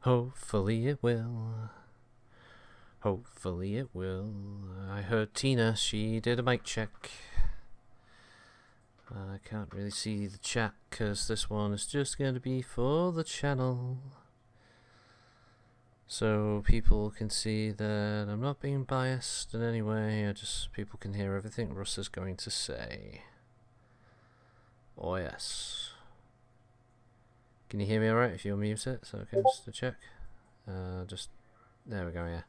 Hopefully it will. Hopefully it will. I heard Tina, she did a mic check. I can't really see the chat because this one is just going to be for the channel. So people can see that I'm not being biased in any way. People can hear everything Russ is going to say. Oh yes. Can you hear me alright if you mute it? So okay, just to check. There we go, yeah.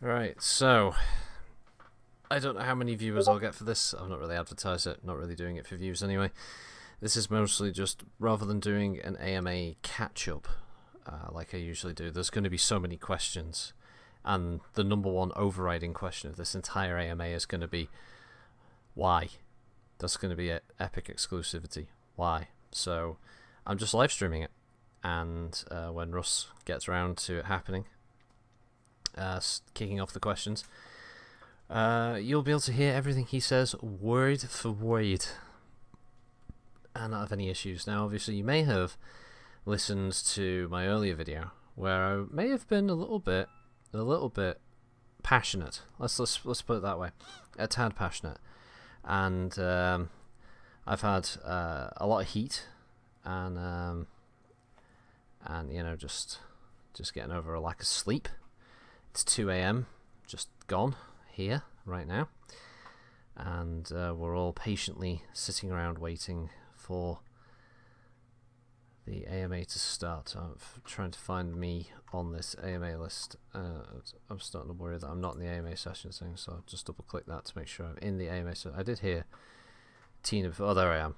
Right, so I don't know how many viewers I'll get for this. I've not really advertised it, not really doing it for views anyway. This is mostly just, rather than doing an AMA catch-up, like I usually do, there's going to be so many questions. And the number one overriding question of this entire AMA is going to be, why? That's going to be epic exclusivity. Why? So I'm just live streaming it. And when Russ gets around to it happening, kicking off the questions, you'll be able to hear everything he says word for word and not have any issues. Now obviously you may have listened to my earlier video where I may have been a little bit passionate. Let's put it that way, a tad passionate, and I've had a lot of heat and you know, just getting over a lack of sleep. It's 2 AM, just gone here right now, and we're all patiently sitting around waiting for the AMA to start. I'm trying to find me on this AMA list. I'm starting to worry that I'm not in the AMA session thing, so I'll just double click that to make sure I'm in the AMA session. I did hear Tina before. Oh, there I am.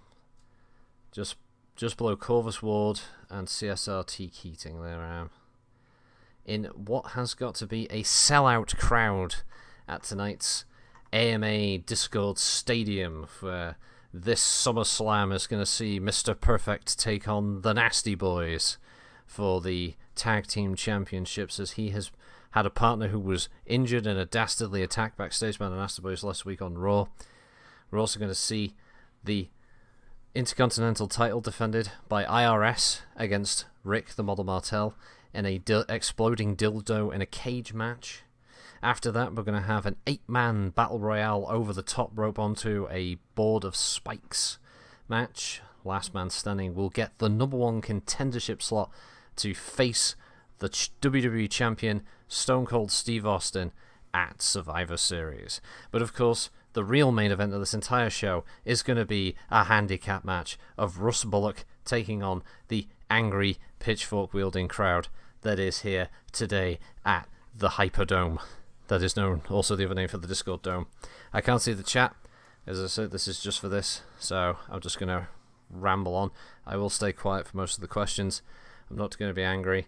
Just below Corvus Ward and CSRT Keating, there I am. In what has got to be a sellout crowd at tonight's AMA Discord Stadium, where this SummerSlam is going to see Mr. Perfect take on the Nasty Boys for the Tag Team Championships, as he has had a partner who was injured in a dastardly attack backstage by the Nasty Boys last week on Raw. We're also going to see the Intercontinental title defended by IRS against Rick the Model Martel in a exploding dildo in a cage match. After that, we're going to have an 8-man battle royale over the top rope onto a board of spikes match. Last man standing will get the number one contendership slot to face the WWE Champion Stone Cold Steve Austin at Survivor Series. But of course, the real main event of this entire show is going to be a handicap match of Russ Bullock taking on the angry pitchfork-wielding crowd that is here today at the Hyperdome. That is known, also the other name for the Discord Dome. I can't see the chat. As I said, this is just for this, so I'm just going to ramble on. I will stay quiet for most of the questions. I'm not going to be angry.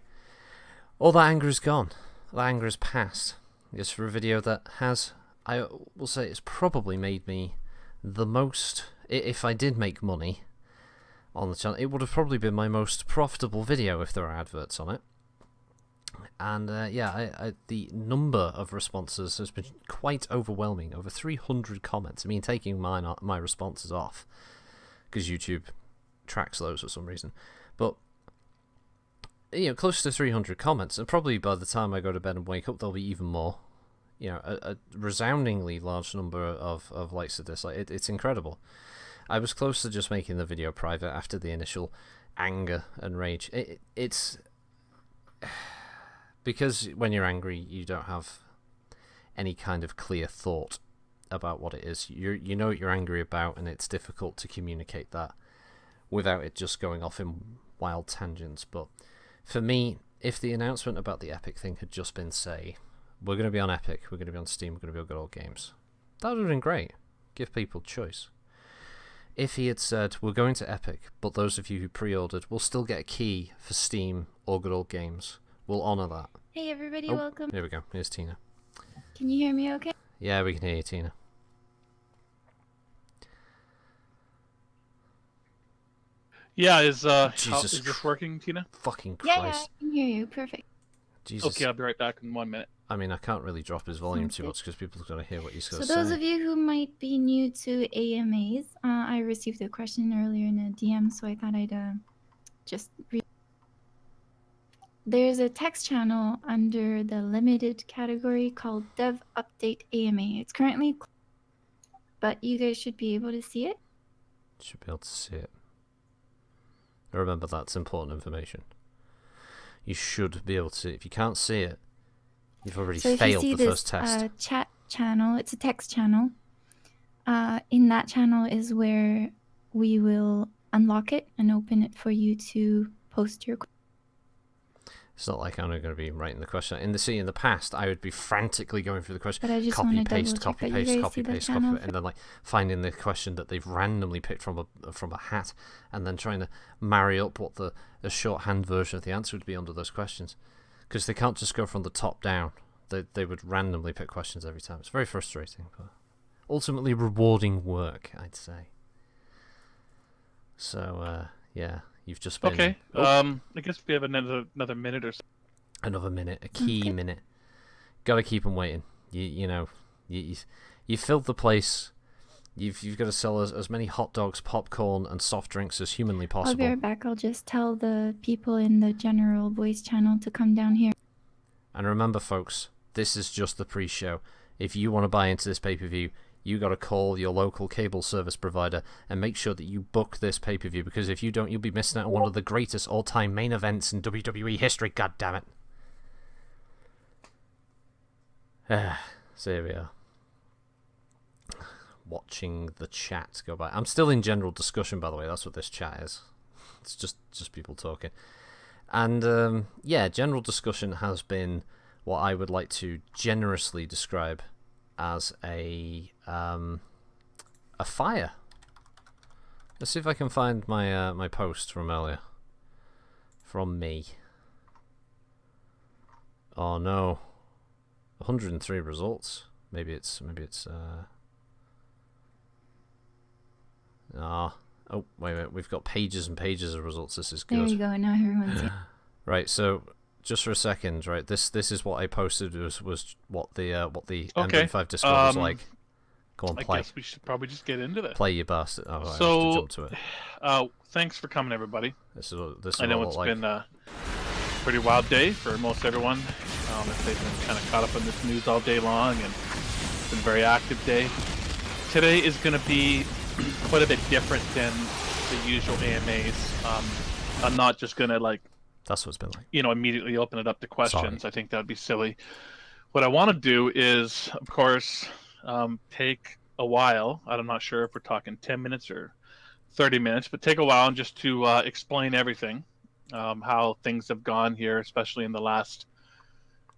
All that anger is gone. That anger is past. It's for a video that has, I will say, it's probably made me the most, if I did make money on the channel, it would have probably been my most profitable video if there are adverts on it. And yeah, the number of responses has been quite overwhelming. Over 300 comments. I mean, taking my responses off, because YouTube tracks those for some reason. But you know, close to 300 comments, and probably by the time I go to bed and wake up, there'll be even more. You know, a resoundingly large number of likes to dislike. It's incredible. I was close to just making the video private after the initial anger and rage. It's because when you're angry, you don't have any kind of clear thought about what it is. You know what you're angry about, and it's difficult to communicate that without it just going off in wild tangents. But for me, if the announcement about the Epic thing had just been, say, we're going to be on Epic, we're going to be on Steam, we're going to be on Good Old Games, that would have been great. Give people choice. If he had said, we're going to Epic, but those of you who pre-ordered will still get a key for Steam or Good Old Games, we'll honour that. Hey everybody, welcome. Here we go. Here's Tina. Can you hear me okay? Yeah, we can hear you, Tina. Yeah, is this working, Tina? Fucking Christ. Yeah, I can hear you. Perfect. Jesus. Okay, I'll be right back in 1 minute. I mean, I can't really drop his volume too much because people are going to hear what he's going to say. So those of you who might be new to AMAs, I received a question earlier in a DM, so I thought I'd just read. there's a text channel under the limited category called Dev Update AMA. It's currently closed, but you guys should be able to see it. Should be able to see it. Remember, that's important information. You should be able to see it. If you can't see it, you've already failed the first test. Chat channel, it's a text channel. In that channel is where we will unlock it and open it for you to post your questions. It's not like I'm going to be writing the question. In the past, I would be frantically going through the question, But I just copy want to paste, double check copy that you paste, guys copy see the paste, channel. and then like finding the question that they've randomly picked from a hat, and then trying to marry up what the shorthand version of the answer would be under those questions, because they can't just go from the top down. They would randomly pick questions every time. It's very frustrating, but ultimately rewarding work, I'd say. So yeah, you've just been Okay. I guess we have another minute or so. Another minute, a key minute. Got to keep them waiting. You know, you filled the place. You've got to sell as many hot dogs, popcorn, and soft drinks as humanly possible. I'll be right back. I'll just tell the people in the general voice channel to come down here. And remember, folks, this is just the pre-show. If you want to buy into this pay-per-view, you got to call your local cable service provider and make sure that you book this pay-per-view, because if you don't, you'll be missing out on one of the greatest all-time main events in WWE history. God damn it! So here we are. Watching the chat go by. I'm still in general discussion, by the way. That's what this chat is. It's just people talking. And yeah, general discussion has been what I would like to generously describe as a fire. Let's see if I can find my my post from earlier. From me. Oh no. 103 results. Maybe it's oh wait, we've got pages and pages of results. This is good. There you go. Now everyone's here. Right, so just for a second, right? This is what I posted was what the MW5 Discord was like. Go on, play. I guess we should probably just get into this. Play, you bastard. Oh, I have to So, jump to it. Thanks for coming, everybody. This is I know what it's like. been a pretty wild day for most everyone. If they've been kind of caught up in this news all day long, and it's been a very active day. Today is going to be quite a bit different than the usual AMAs. I'm not just going to That's what it's been like. Immediately open it up to questions. Sorry. I think that would be silly. What I want to do is, of course, take a while. I'm not sure if we're talking 10 minutes or 30 minutes, but take a while and just to explain everything, how things have gone here, especially in the last.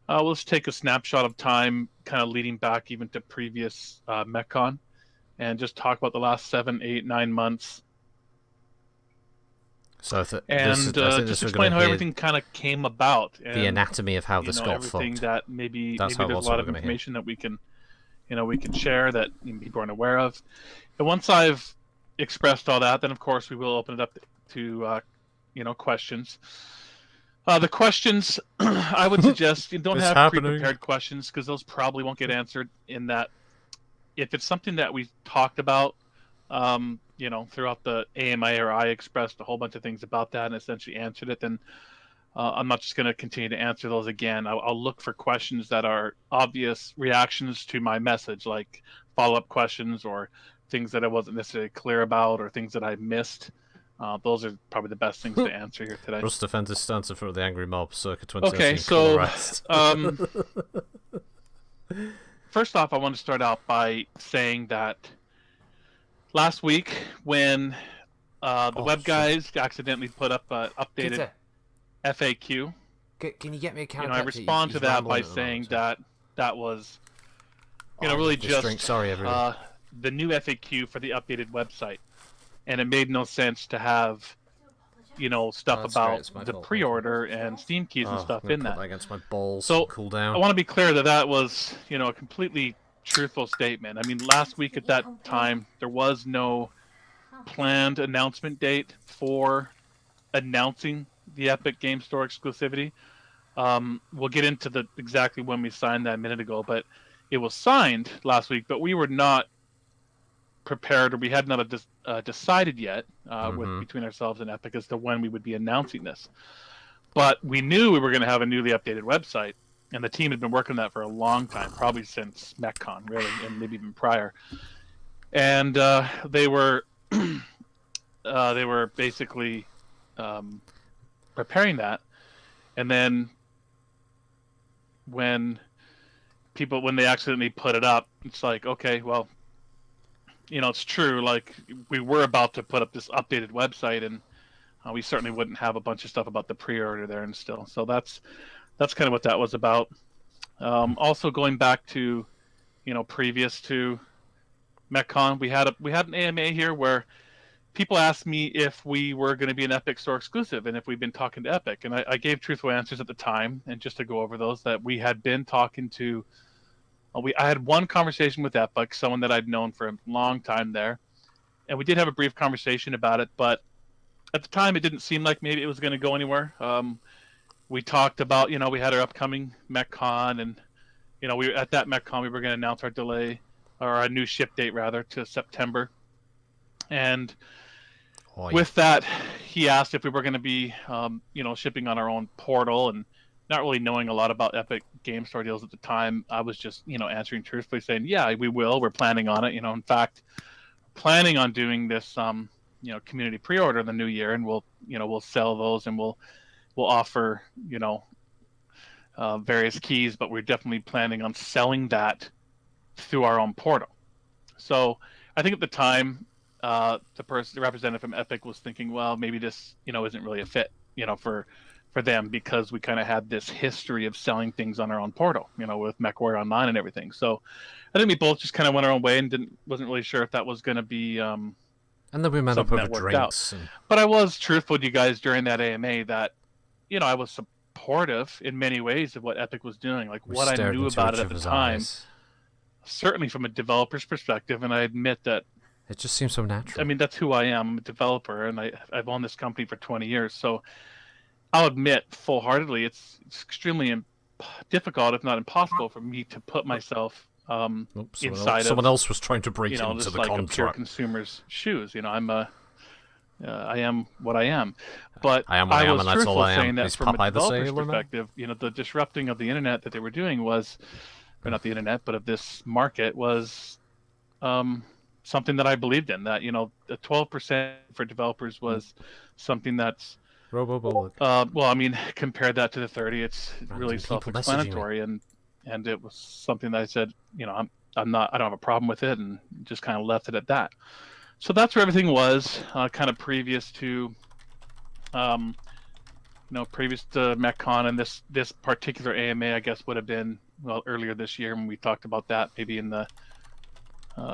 Let's take a snapshot of time, kind of leading back even to previous MechCon, and just talk about the last 7, 8, 9 months. So just explain how everything kind of came about. And, the anatomy of how this got everything fucked. That maybe there's a what lot of we're gonna information that we can, we can share that people aren't aware of. And once I've expressed all that, then of course we will open it up to questions. The questions, I would suggest you don't have pre-prepared questions, because those probably won't get answered. In that, if it's something that we've talked about, throughout the AMA, or I expressed a whole bunch of things about that and essentially answered it, then I'm not just going to continue to answer those again. I'll look for questions that are obvious reactions to my message, like follow-up questions or things that I wasn't necessarily clear about or things that I missed. Those are probably the best things to answer here today. Russ defends his stance in front of the angry mob, circa 2013. Okay, so first off, I want to start out by saying that last week, when the web guys accidentally put up an updated FAQ, can you get me a can? I respond to that by saying that was, really just the new FAQ for the updated website, and it made no sense to have, stuff about the pre-order and Steam keys and stuff in that. Against my balls. So cool down. I want to be clear that was, a completely truthful statement. I mean, last week at that time, there was no planned announcement date for announcing the Epic Game Store exclusivity. We'll get into exactly when we signed that a minute ago, but it was signed last week, but we were not prepared, or we had not decided yet between ourselves and Epic as to when we would be announcing this. But we knew we were going to have a newly updated website, and the team had been working on that for a long time, probably since MechCon, really, and maybe even prior. And they were basically preparing that, and then when they accidentally put it up, it's like, okay, well, it's true. Like, we were about to put up this updated website, and we certainly wouldn't have a bunch of stuff about the pre-order there and still. So that's kind of what that was about. Also, going back to, previous to MechCon, we had an AMA here where people asked me if we were going to be an Epic Store exclusive and if we'd been talking to Epic, and I gave truthful answers at the time. And just to go over those, that we had been talking to. I had one conversation with Epic, someone that I'd known for a long time there, and we did have a brief conversation about it, but at the time, it didn't seem like maybe it was going to go anywhere. We talked about, we had our upcoming MechCon, and, we at that MechCon, we were going to announce our delay, or our new ship date, rather, to September. And with that, he asked if we were going to be, shipping on our own portal, and not really knowing a lot about Epic Game Store deals at the time. I was just, answering truthfully, saying, yeah, we will. We're planning on it. In fact, planning on doing this, community pre-order in the new year, and we'll sell those, and we'll offer, various keys, but we're definitely planning on selling that through our own portal. So I think at the time, the representative from Epic was thinking, well, maybe this, isn't really a fit, for them, because we kind of had this history of selling things on our own portal, with MechWarrior Online and everything. So I think we both just kind of went our own way and wasn't really sure if that was going to be, and then we met up over drinks. But I was truthful to you guys during that AMA that, I was supportive in many ways of what Epic was doing. Like, what I knew about it at the time, certainly from a developer's perspective, and I admit that it just seems so natural. I mean, that's who I am. I'm a developer, and I've owned this company for 20 years. So I'll admit full-heartedly, it's extremely difficult, if not impossible, for me to put myself inside someone else was trying to break into just the like contract. a pure consumer's shoes. I am what I am, but I am what I am, was and that's all I am. saying that Is from Popeye a the developer's Sailor Man? perspective, the disrupting of the internet that they were doing was, or not the internet, but of this market was, something that I believed in. That the 12% for developers was something that's Robo-Bullock. well, I mean, compared that to the 30, it's really people self-explanatory, and it was something that I said, I don't have a problem with it, and just kind of left it at that. So that's where everything was, kind of previous to, previous to MechCon, and this particular AMA, I guess, would have been earlier this year when we talked about that, maybe in the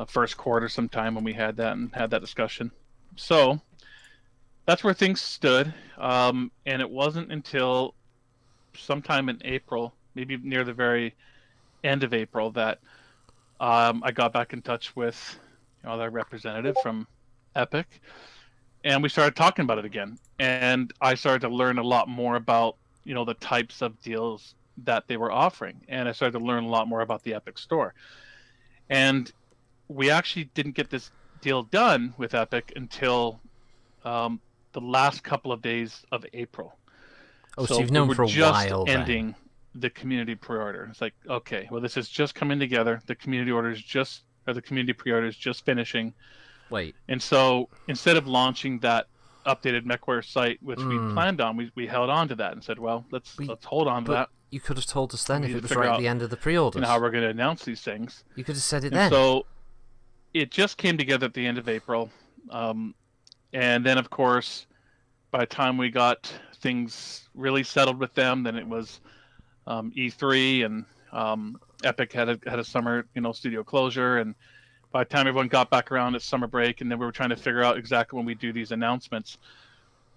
first quarter sometime when we had that discussion. So that's where things stood, and it wasn't until sometime in April, maybe near the very end of April, that I got back in touch with the representative from Epic, and we started talking about it again. And I started to learn a lot more about the types of deals that they were offering, and I started to learn a lot more about the Epic Store. And we actually didn't get this deal done with Epic until the last couple of days of April. So you've known for a while. Just ending the community pre-order. It's like, okay, well, this is just coming together. The community pre-order is just finishing. Wait. And so instead of launching that updated MechWarrior site, which we planned on, we held on to that and said, well, let's hold on to that. You could have told us then if it was right at the end of the pre-orders. How we're going to announce these things. You could have said it then. So it just came together at the end of April. And then, of course, by the time we got things really settled with them, then it was E3, and Epic had a summer, studio closure. And by the time everyone got back around, it's summer break, and then we were trying to figure out exactly when we do these announcements.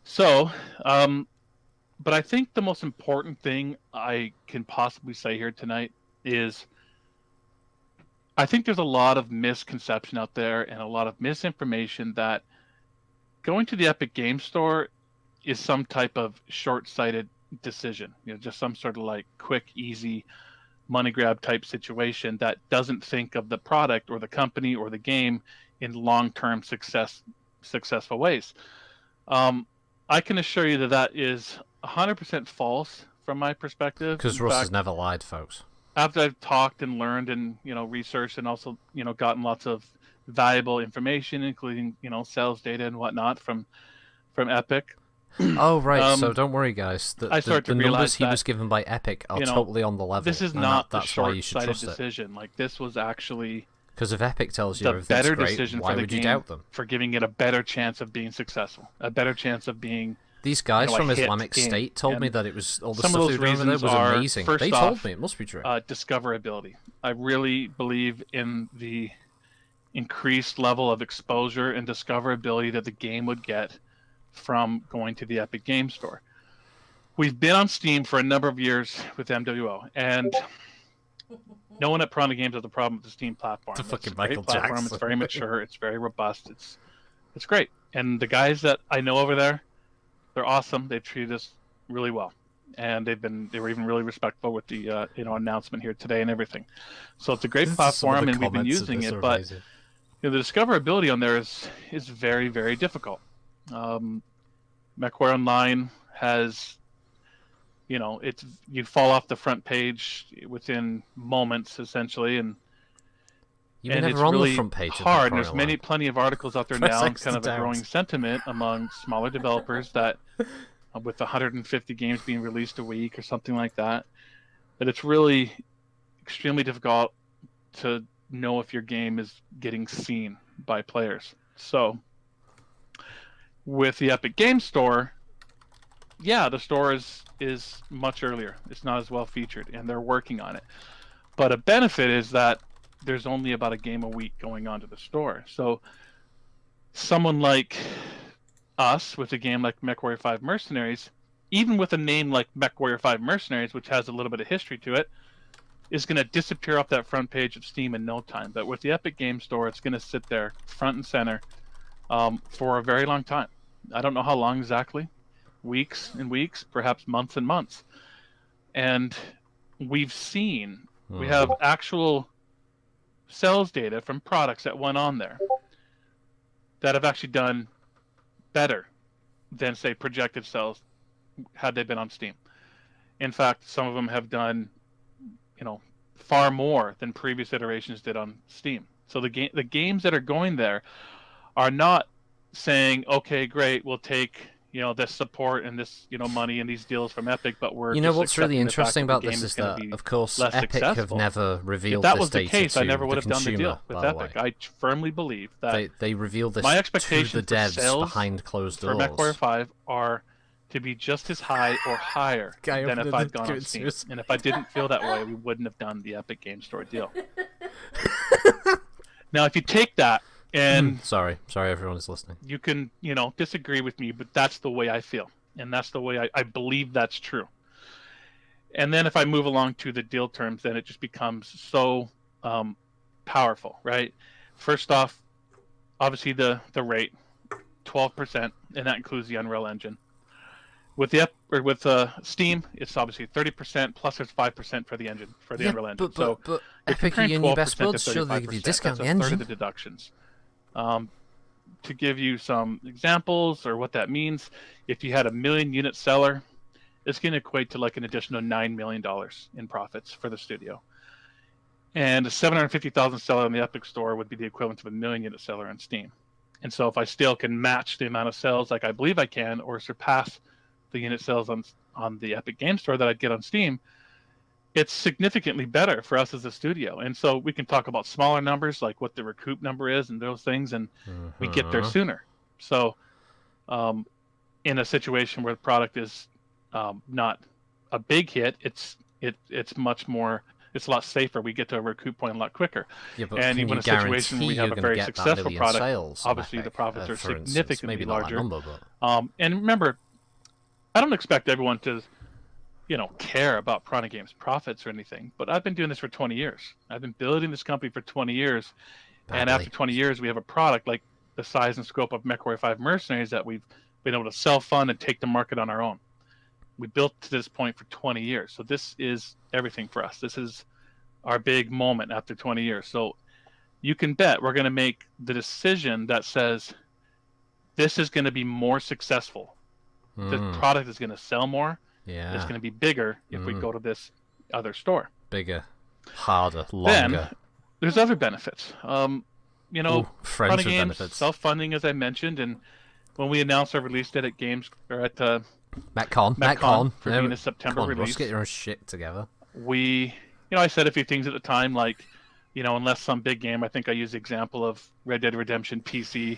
So, but I think the most important thing I can possibly say here tonight is I think there's a lot of misconception out there and a lot of misinformation that going to the Epic Game Store is some type of short-sighted decision, just some sort of like quick, easy money grab type situation that doesn't think of the product or the company or the game in long-term successful ways. I can assure you that is 100% false from my perspective. Because In Russ has fact, never lied, folks. after I've talked and learned and researched and also gotten lots of valuable information, including sales data and whatnot from Epic. Oh, right. So don't worry, guys. I start to The realize numbers he that, was given by Epic are totally on the level. this is and not a that's why you should short-sighted trust it. decision. Like, this was actually Because if Epic tells you the everything's better great, decision why for the would you game, doubt them? for giving it a better chance of being successful, a better chance of being These guys a from hit Islamic game. State told me And that it was all the some of stuff those they were doing over there reasons was are, amazing. first They off, told me it must be true. discoverability. I really believe in the increased level of exposure and discoverability that the game would get from going to the Epic Game Store. We've been on Steam for a number of years with MWO, and no one at Piranha Games has a problem with the Steam platform. It's a fucking a great Michael platform. Jackson. It's very mature. It's very robust. It's great. And the guys that I know over there, they're awesome. They've treated us really well, and they were even really respectful with the announcement here today and everything. So it's a great platform, and we've been using it. But the discoverability on there is very, very difficult. MechWarrior Online has, you fall off the front page within moments essentially, and You were and never it's on really the front page hard. of And there's plenty of articles out there Press now, and X kind to of a doubt. growing sentiment among smaller developers that, with 150 games being released a week or something like that, that it's really extremely difficult to know if your game is getting seen by players. So with the Epic Game Store, yeah, the store is much earlier. It's not as well featured, and they're working on it. But a benefit is that there's only about a game a week going onto the store. So someone like us with a game like MechWarrior 5 Mercenaries, even with a name like MechWarrior 5 Mercenaries, which has a little bit of history to it, is going to disappear off that front page of Steam in no time. But with the Epic Game Store, it's going to sit there front and center for a very long time. I don't know how long exactly. Weeks and weeks, perhaps months and months. And we have actual sales data from products that went on there that have actually done better than, say, projected sales had they been on Steam. In fact, some of them have done, far more than previous iterations did on Steam. So the games that are going there are not saying, okay, great, we'll take this support and this money and these deals from Epic, but we're what's really interesting about this is that, of course, Epic have never revealed this data. If that this was the data case, to I never would the have done the consumer, deal with by the Epic. way. I firmly believe that they reveal this my to expectations the for devs sales behind closed for doors. MechWarrior 5 are to be just as high or higher than if I'd gone on Steam. And if I didn't feel that way, we wouldn't have done the Epic Game Store deal. Now, if you take that and sorry, everyone is listening. You can, disagree with me, but that's the way I feel. And that's the way I believe that's true. And then if I move along to the deal terms, then it just becomes so powerful, right? First off, obviously the rate, 12%, and that includes the Unreal Engine. With Steam, it's obviously 30% plus there's 5% for the engine, for the Unreal Engine. But Epic are your new best buds, sure they give you a discount That's on the a third engine. of the deductions. To give you some examples or what that means, if you had a 1 million unit seller, it's going to equate to like an additional $9 million in profits for the studio. And a 750,000 seller in the Epic Store would be the equivalent of a 1 million unit seller on Steam. And so if I still can match the amount of sales like I believe I can, or surpass the unit sales on the Epic Game Store that I'd get on Steam, it's significantly better for us as a studio. And so we can talk about smaller numbers, like what the recoup number is and those things, and we get there sooner. So in a situation where the product is not a big hit, it's much more, it's a lot safer. We get to a recoup point a lot quicker. Yeah, but and can even you a situation where we have a guarantee very you're gonna get that successful million product, sales on obviously the Epic, profits are for instance? significantly Maybe not larger. that number, but... And remember, I don't expect everyone to care about Piranha Games profits or anything, but I've been doing this for 20 years. I've been building this company for 20 years. And after 20 years, we have a product like the size and scope of MechWarrior 5 Mercenaries that we've been able to self-fund and take to market on our own. We built to this point for 20 years. So this is everything for us. This is our big moment after 20 years. So you can bet we're going to make the decision that says this is going to be more successful the product is going to sell more. Yeah. It's going to be bigger if we go to this other store. Bigger, harder, longer. Then there's other benefits. You know, friends with games, benefits. self-funding, as I mentioned, and when we announced our release date at MetCon for being a September release, Russ, get your own shit together. I said a few things at the time, like, unless some big game, I think I used the example of Red Dead Redemption PC,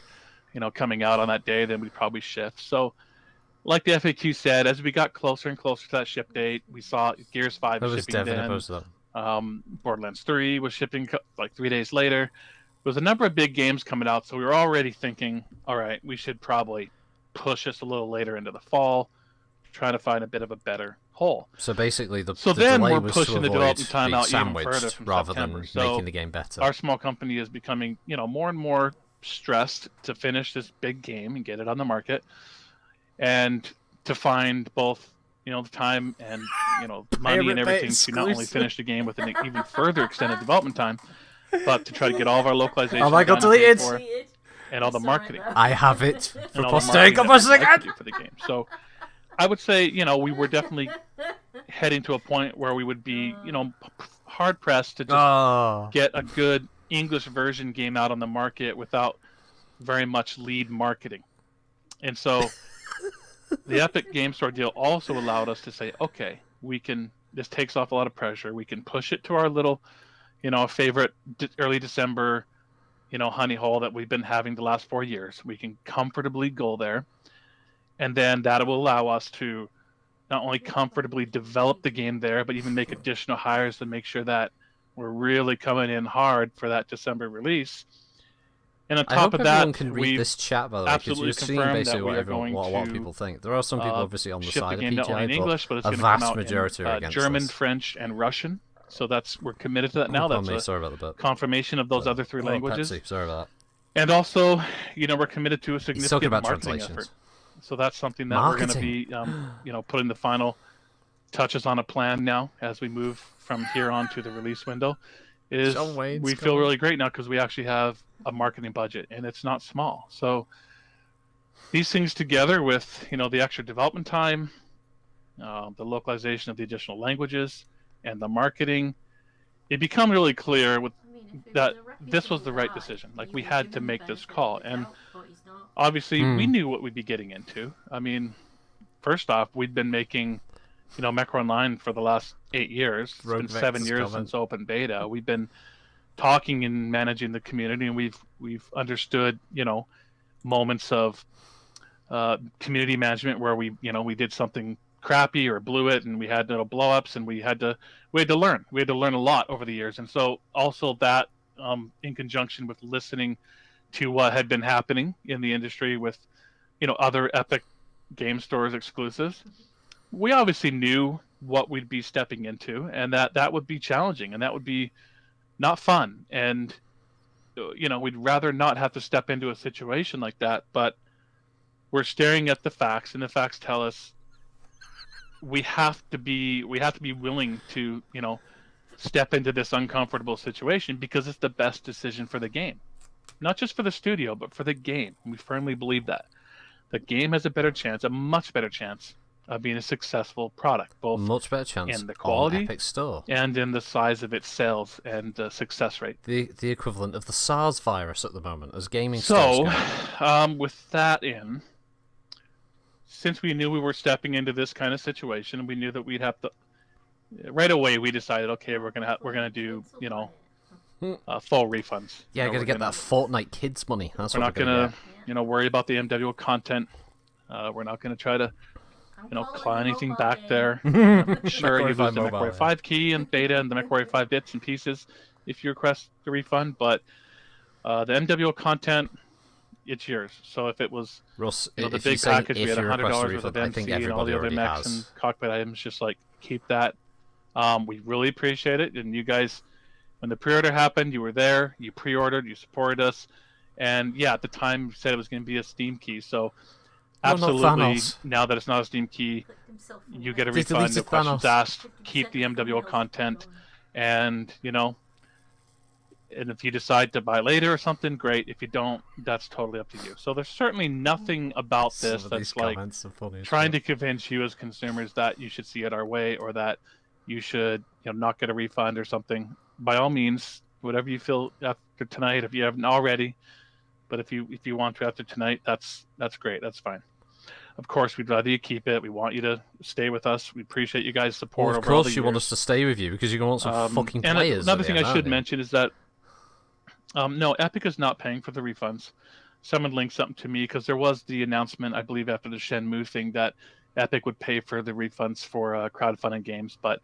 coming out on that day, then we'd probably shift. So, like the FAQ said, as we got closer and closer to that ship date, we saw Gears 5 was shipping then. Borderlands 3 was shipping like 3 days later. There was a number of big games coming out, so we were already thinking, all right, we should probably push this a little later into the fall, trying to find a bit of a better hole. So basically, the then delay we're was pushing to the avoid development time being out even sandwiched further from rather September. than So making the game better. Our small company is becoming, more and more stressed to finish this big game and get it on the market, and to find both, the time and money and everything to not only finish the game with an even further extended development time, but to try to get all of our localization. Oh my god, deleted! And all the marketing. I have it for posting for the game. So I would say, we were definitely heading to a point where we would be, hard pressed to just get a good English version game out on the market without very much lead marketing. And so the Epic Game Store deal also allowed us to say, okay, this takes off a lot of pressure. We can push it to our little, favorite early December, honey hole that we've been having the last 4 years. We can comfortably go there. And then that will allow us to not only comfortably develop the game there, but even make additional hires to make sure that we're really coming in hard for that December release. And on top of that, everyone can read this chat, by the way, because you're seeing basically what a lot of people think. There are some people obviously on the side of PGI, not only in English, but it's a going to come vast out majority in are against German, this. French, and Russian. So we're committed to that now. That's Sorry about the confirmation of those other 3 languages. Pepsi. Sorry about that. And also, we're committed to a significant marketing effort. So that's something that we're going to be, putting the final touches on a plan now as we move from here on to the release window. We feel really great now because we actually have a marketing budget, and it's not small. So these things together with, the extra development time, the localization of the additional languages, and the marketing, it became really clear that this was the right decision. Like, we had to make this call. And obviously, we knew what we'd be getting into. I mean, first off, we'd been making, Mech Online for the last 8 years. It's been 7 years since open beta. We've been talking and managing the community, and we've understood, moments of community management where we did something crappy or blew it, and we had little blow-ups, and we had to learn. We had to learn a lot over the years. And so also that, in conjunction with listening to what had been happening in the industry with, other Epic Game Stores exclusives, we obviously knew what we'd be stepping into, and that would be challenging, and that would be not fun. And, we'd rather not have to step into a situation like that, but we're staring at the facts, and the facts tell us we have to be willing to, step into this uncomfortable situation because it's the best decision for the game. Not just for the studio, but for the game. We firmly believe that. The game has a much better chance of being a successful product, both much better chance in the quality on Epic Store and in the size of its sales and success rate. The equivalent of the SARS virus at the moment as gaming stores. So, with that in, since we knew we were stepping into this kind of situation, we knew that we'd have to. Right away, we decided, okay, we're gonna do, full refunds. Yeah, gotta get that Fortnite kids money. That's we're what not gonna worry about the MW content. We're not gonna try to, claw anything back there. Sure, you lose the MechWarrior 5 key and beta and the MechWarrior 5 bits and pieces if you request the refund, but the MWO content, it's yours. So if it was Russ, the big package, we had $100 worth of MC and all the other mechs and cockpit items, just like keep that. We really appreciate it, and you guys, when the pre-order happened, you were there, you pre-ordered, you supported us, and yeah, at the time you said it was going to be a Steam key, so absolutely, now that it's not a Steam key, you get a refund, no questions asked, keep the MWO content, and And if you decide to buy later or something, great. If you don't, that's totally up to you. So there's certainly nothing about Some this of that's these like comments are funny as trying fuck. to convince you as consumers that you should see it our way or that you should, not get a refund or something. By all means, whatever you feel after tonight, if you haven't already, but if you want to after tonight, that's great. That's fine. Of course, we'd rather you keep it. We want you to stay with us. We appreciate you guys' support Well, of over all the course you years. want us to stay with you because you're going to want some fucking And players. another thing I should mention mention is that no, Epic is not paying for the refunds. Someone linked something to me because there was the announcement, I believe, after the Shenmue thing that Epic would pay for the refunds for crowdfunded games, but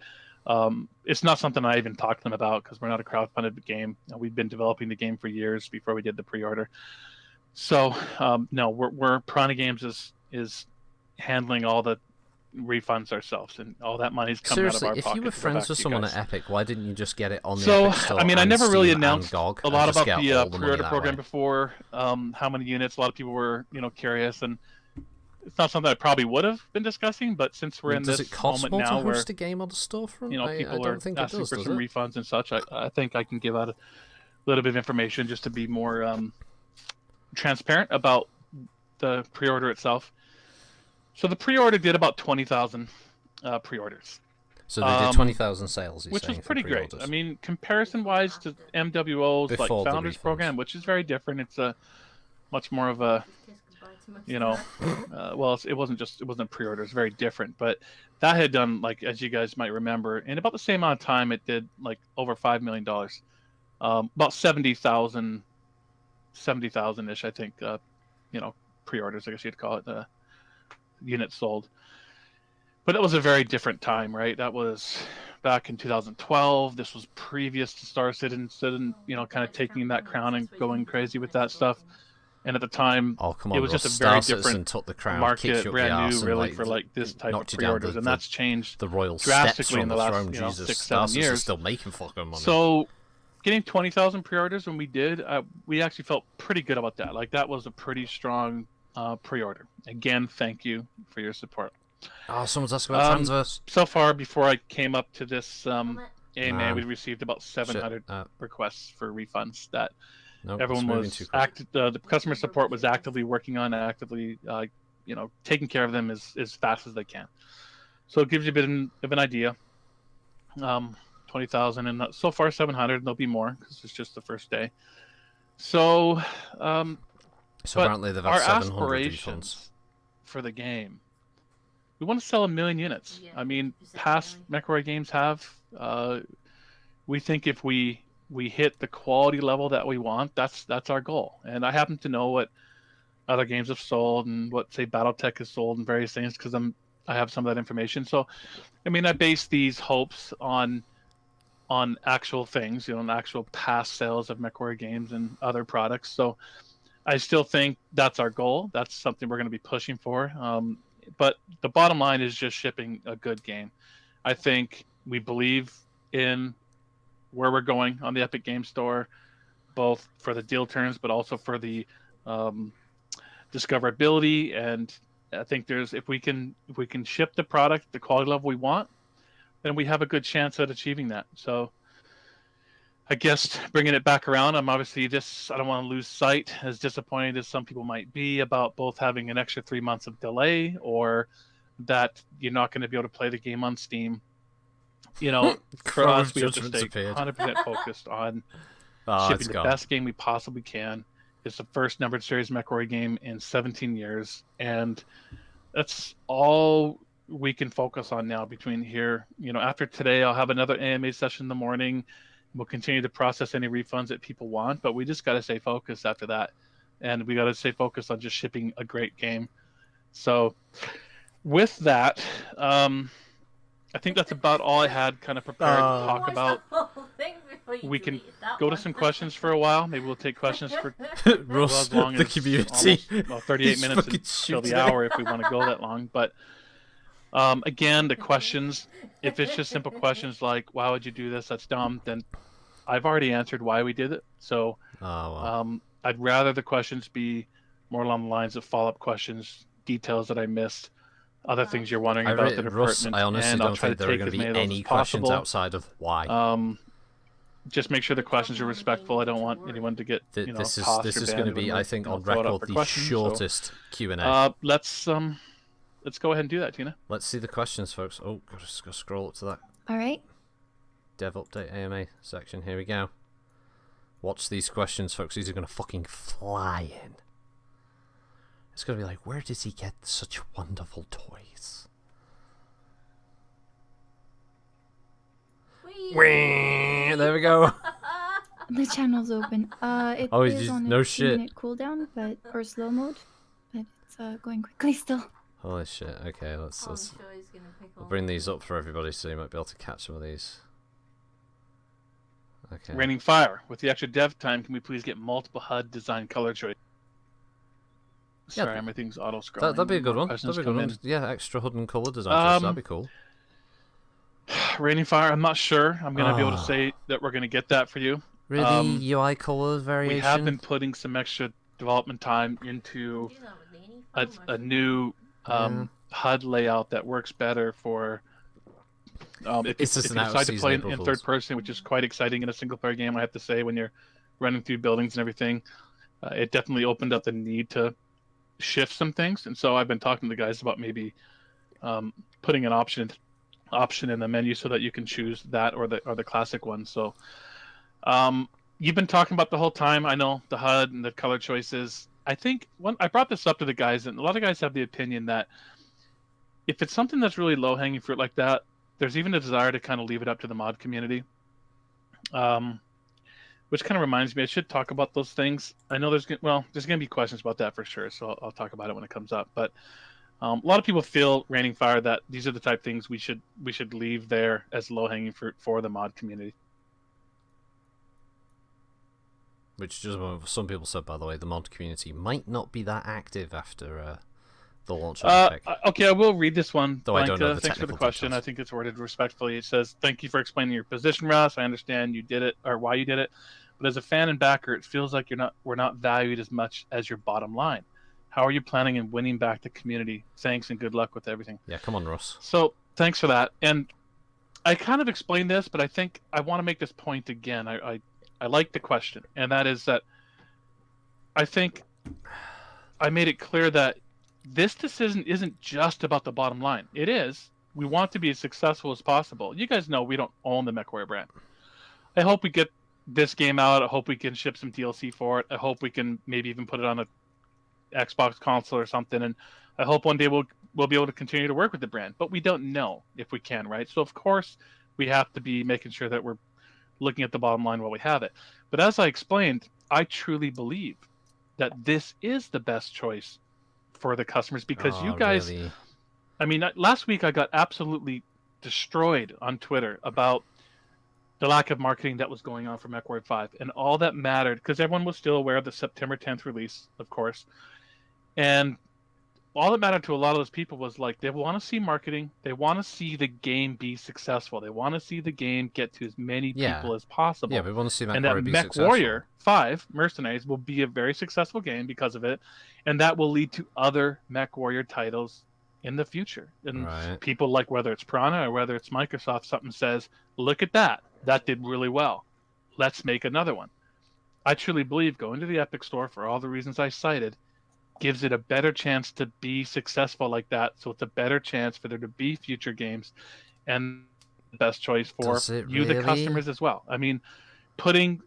it's not something I even talked to them about because we're not a crowdfunded game. We've been developing the game for years before we did the pre-order. So no, we're Piranha Games is handling all the refunds ourselves, and all that money's coming Seriously, out of our if pocket. you were friends with someone at Epic, why didn't you just get it on the Epic Store? I mean, I and never really Steam announced and GOG a lot and just about get the all money pre-order that program way? before. How many units? A lot of people were, curious, and it's not something I probably would have been discussing. But since we're in does this it cost moment more now to where host a game on the storefront? people I are don't think asking it does, for does some it? refunds and such, I think I can give out a little bit of information just to be more transparent about the pre-order itself. So the pre-order did about 20,000 pre-orders. So they did 20,000 sales, which was pretty great. I mean, comparison-wise to MWO's Before the Founders refunds. program, which is very different. It's a much more of a, well, it wasn't pre-order. It's very different. But that had done, like, as you guys might remember, in about the same amount of time, it did like over $5 million, about 70,000-ish, I think. Pre-orders, I guess you'd call it, units sold. But it was a very different time, right? That was back in 2012. This was previous to Star Citizen, kind of taking that crown and going crazy with that stuff. And at the time, it was Russ, just a very Star different took the crown, market, you brand new, and, really, for like this type of pre-orders, and that's changed the royal drastically steps from in the the last throne. Jesus, 6-7 years. Is still making fucking money. So, getting 20,000 pre-orders when we did, we actually felt pretty good about that. Like, that was a pretty strong pre-order. Again, thank you for your support. Oh, someone's asking about Transverse. So far, before I came up to this AMA, we received about 700 requests for refunds that everyone was the customer support was actively working on, actively taking care of them as fast as they can. So it gives you a bit of an idea. 20,000, and so far 700. And there'll be more because it's just the first day. So apparently they've had our 700 aspirations refunds for the game. We want to sell 1 million units. I mean, past MechWarrior games have. We think if we hit the quality level that we want, that's our goal. And I happen to know what other games have sold and what, say, BattleTech has sold and various things because I have some of that information. So, I mean, I base these hopes on actual things, on actual past sales of MechWarrior games and other products. So, I still think that's our goal. That's something we're going to be pushing for. But the bottom line is just shipping a good game. I think we believe in where we're going on the Epic Game Store, both for the deal terms, but also for the discoverability. And I think if we can ship the product the quality level we want, then we have a good chance at achieving that. So I guess bringing it back around, I don't want to lose sight, as disappointed as some people might be about both having an extra 3 months of delay or that you're not going to be able to play the game on Steam. For us, we have to stay 100% focused on shipping the best game we possibly can. It's the first numbered series MechWarrior game in 17 years, and that's all we can focus on now between here. After today, I'll have another AMA session in the morning. We'll continue to process any refunds that people want, but we just got to stay focused after that. And we got to stay focused on just shipping a great game. So with that, I think that's about all I had kind of prepared to talk about. We can go to some questions for a while. Maybe we'll take questions for Russ, as long the as community. 38 minutes until the hour if we want to go that long. But again, the questions, if it's just simple questions like, why would you do this? That's dumb. Then I've already answered why we did it. So I'd rather the questions be more along the lines of follow-up questions, details that I missed, other things you're wondering about that are Russ, pertinent. I honestly don't think there are going to be any questions outside of why. Just make sure the questions are respectful. I don't want anyone to get This tossed is or going to banned be, when I think, we, on throw it up record for the questions. shortest Q&A. Let's go ahead and do that, Tina. Let's see the questions, folks. Oh, gotta go scroll up to that All right. Dev Update AMA section. Here we go. Watch these questions, folks. These are going to fucking fly in. It's going to be like, where does he get such wonderful toys? Whee! There we go. The channel's open. It Oh, is on a no 2-minute cooldown, or slow mode, but it's going quickly still. Holy shit. Okay, let's I'm sure he's gonna pick I'll on bring these up for everybody so you might be able to catch some of these. Okay. Raining Fire. With the extra dev time, can we please get multiple HUD design color choice? Yeah, Sorry, everything's auto-scrolling. That'd be a good one. Questions That'd be a good come one. Yeah, extra HUD and color design choice. That'd be cool. Raining Fire, I'm not sure. I'm going to be able to say that we're going to get that for you. Really? UI color variation? We have been putting some extra development time into a new HUD layout that works better for if you decide to play in third person, which is quite exciting in a single player game, I have to say, when you're running through buildings and everything. It definitely opened up the need to shift some things, and so I've been talking to the guys about maybe putting an option in the menu so that you can choose that or the classic one. So you've been talking about the whole time. I know the HUD and the color choices. I think I brought this up to the guys, and a lot of guys have the opinion that if it's something that's really low hanging fruit like that, there's even a desire to kind of leave it up to the mod community. Which kind of reminds me, I should talk about those things. I know there's going to be questions about that for sure, so I'll talk about it when it comes up. But a lot of people feel, Raining Fire, that these are the type of things we should leave there as low-hanging fruit for the mod community. Which just some people said, by the way, the mod community might not be that active after the launch of Epic. Okay, I will read this one. Though I don't know the thanks for the question. details. I think it's worded respectfully. It says, "Thank you for explaining your position, Russ. I understand you did it, or why you did it. But as a fan and backer, it feels like we're not valued as much as your bottom line. How are you planning on winning back the community? Thanks and good luck with everything." Yeah, come on, Russ. So thanks for that. And I kind of explained this, but I think I want to make this point again. I like the question, and that is that I think I made it clear that this decision isn't just about the bottom line. It is. We want to be as successful as possible. You guys know we don't own the MechWarrior brand. I hope we get this game out. I hope we can ship some DLC for it. I hope we can maybe even put it on a Xbox console or something. And I hope one day we'll be able to continue to work with the brand. But we don't know if we can, right? So of course we have to be making sure that we're looking at the bottom line while we have it. But as I explained, I truly believe that this is the best choice for the customers, because you guys, really? I mean, last week I got absolutely destroyed on Twitter about the lack of marketing that was going on for MechWarrior 5, and all that mattered, because everyone was still aware of the September 10th release, of course, and all that mattered to a lot of those people was like, they want to see marketing, they want to see the game be successful, they want to see the game get to as many people as possible. Yeah, we want to see MechWarrior be MechWarrior 5 Mercenaries will be a very successful game because of it, and that will lead to other MechWarrior titles in the future. And people, like, whether it's Piranha or whether it's Microsoft, something says, look at that did really well, let's make another one. I truly believe going to the Epic Store, for all the reasons I cited, gives it a better chance to be successful like that. So it's a better chance for there to be future games, and the best choice for you, the customers, as well. I mean, putting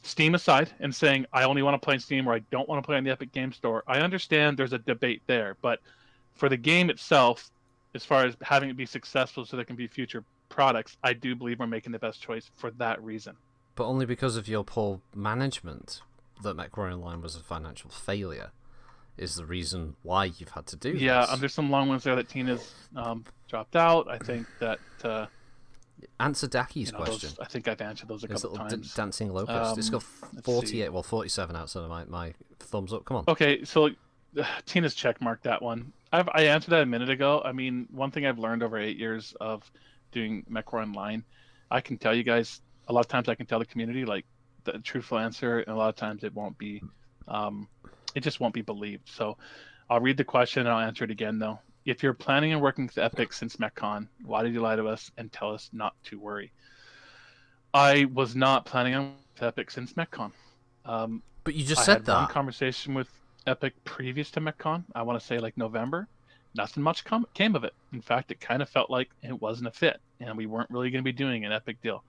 Steam aside and saying I only want to play on Steam or I don't want to play on the Epic Game Store, I understand there's a debate there, but for the game itself, as far as having it be successful so there can be future products, I do believe we're making the best choice for that reason. But only because of your poor management that MechWarrior Online was a financial failure is the reason why you've had to do this. Yeah, there's some long ones there that Tina's dropped out. I think that... Answer Daki's question. I think I've answered those a couple times. Dancing Locust. It's got 48, 47 outside of my thumbs up. Come on. Okay, so Tina's checkmarked that one. I answered that a minute ago. I mean, one thing I've learned over 8 years of doing MechWarrior Online, I can tell you guys, a lot of times I can tell the community, like, the truthful answer, and a lot of times it won't be... it just won't be believed. So I'll read the question and I'll answer it again, though. If you're planning on working with Epic since MechCon, why did you lie to us and tell us not to worry? I was not planning on with Epic since MechCon. But you just I said had one that. conversation with Epic previous to MechCon. I want to say like November. Nothing much came of it. In fact, it kind of felt like it wasn't a fit, and we weren't really going to be doing an Epic deal.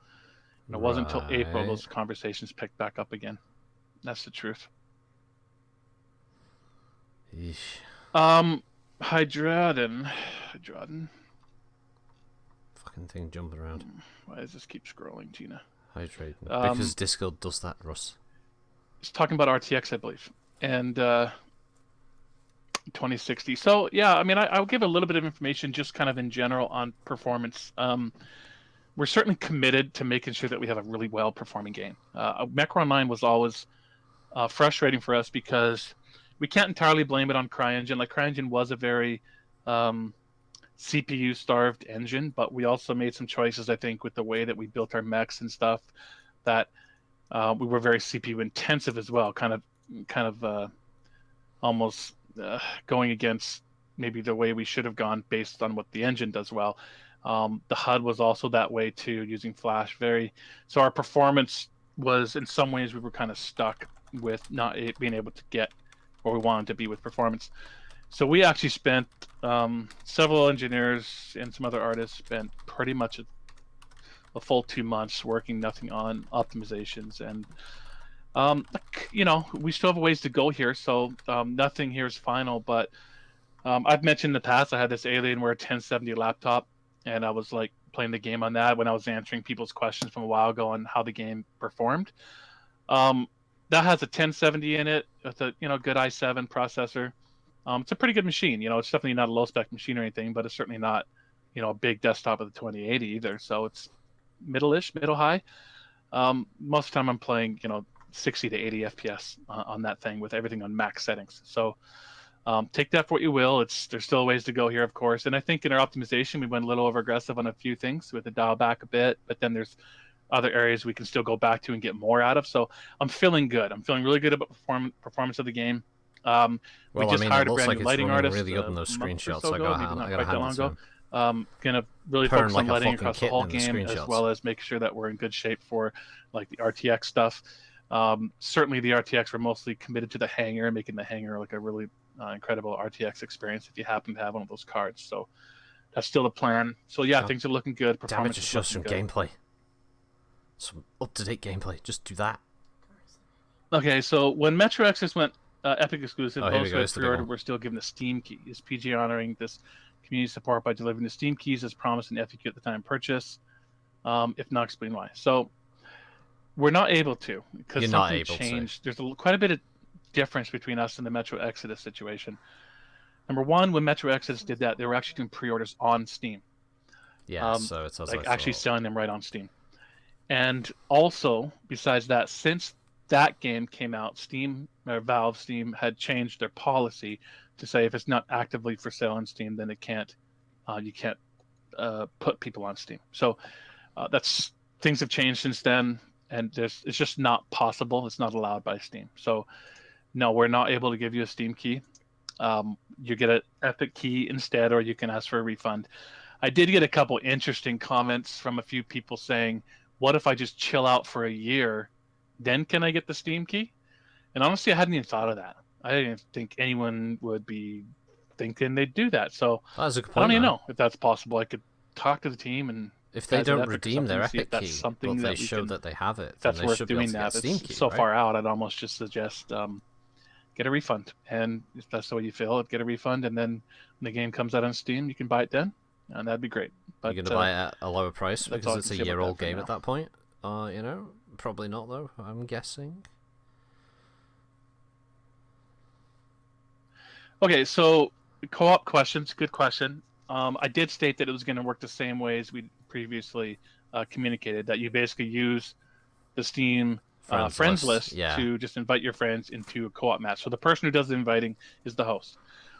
And it wasn't until April Right. those conversations picked back up again. That's the truth. Yeesh. Hydradin. Fucking thing jumping around. Why does this keep scrolling, Tina? Hydrating. Because Discord does that, Russ. It's talking about RTX, I believe, and 2060. So yeah, I mean, I'll give a little bit of information, just kind of in general on performance. We're certainly committed to making sure that we have a really well-performing game. Mech Online was always frustrating for us because we can't entirely blame it on CryEngine. Like CryEngine was a very CPU-starved engine, but we also made some choices, I think, with the way that we built our mechs and stuff, that we were very CPU-intensive as well, kind of almost going against maybe the way we should have gone based on what the engine does well. The HUD was also that way too, using Flash. So our performance was, in some ways, we were kind of stuck with not being able to get where we wanted to be with performance. So we actually spent several engineers and some other artists spent pretty much a full 2 months working nothing on optimizations, and we still have a ways to go here. So nothing here is final, but I've mentioned in the past I had this Alienware 1070 laptop, and I was like playing the game on that when I was answering people's questions from a while ago on how the game performed. That has a 1070 in it with a good i7 processor. It's a pretty good machine. It's definitely not a low spec machine or anything, but it's certainly not a big desktop with a 2080 either. So it's middle high. Most of the time I'm playing 60 to 80 FPS on that thing with everything on max settings. So take that for what you will. There's still ways to go here, of course. And I think in our optimization, we went a little over aggressive on a few things with the dial back a bit, but then there's other areas we can still go back to and get more out of. So I'm feeling good. I'm feeling really good about performance of the game. We just hired a brand new lighting artist really good in those screenshots. So ago, maybe not quite that long ago. Gonna really focus on lighting across the whole game, as well as making sure that we're in good shape for like the RTX stuff. Certainly the RTX, we're mostly committed to the hangar and making the hangar like a really incredible RTX experience if you happen to have one of those cards. So that's still the plan. So yeah, things are looking good. Performance just show some gameplay. Some up-to-date gameplay. Just do that. Okay, so when Metro Exodus went Epic exclusive, those who had pre-ordered were still given the Steam key. Is PG honoring this community support by delivering the Steam keys as promised in FAQ at the time of purchase? If not, explain why. So we're not able to, because something changed. There's quite a bit of difference between us and the Metro Exodus situation. Number one, when Metro Exodus did that, they were actually doing pre-orders on Steam. Yeah, so it's like actually selling them right on Steam. And also, besides that, since that game came out, Valve Steam had changed their policy to say if it's not actively for sale on Steam, then it can't, you can't put people on Steam. So that's things have changed since then, and it's just not possible. It's not allowed by Steam. So no, we're not able to give you a Steam key. You get an Epic key instead, or you can ask for a refund. I did get a couple interesting comments from a few people saying, what if I just chill out for a year? Then can I get the Steam key? And honestly, I hadn't even thought of that. I didn't think anyone would be thinking they'd do that. So I don't even know if that's possible. I could talk to the team, and if they don't redeem their Epic key, but they show that they have it, that's then worth should doing be able to get that. Steam key, so right? far out, I'd almost just suggest get a refund. And if that's the way you feel, get a refund, and then when the game comes out on Steam, you can buy it then, and that'd be great. But you're gonna buy it at a lower price because it's a year-old game at that point. Probably not though. I'm guessing. Okay, so co-op questions. Good question. I did state that it was going to work the same way as we previously communicated. That you basically use the Steam friends list to just invite your friends into a co-op match. So the person who does the inviting is the host.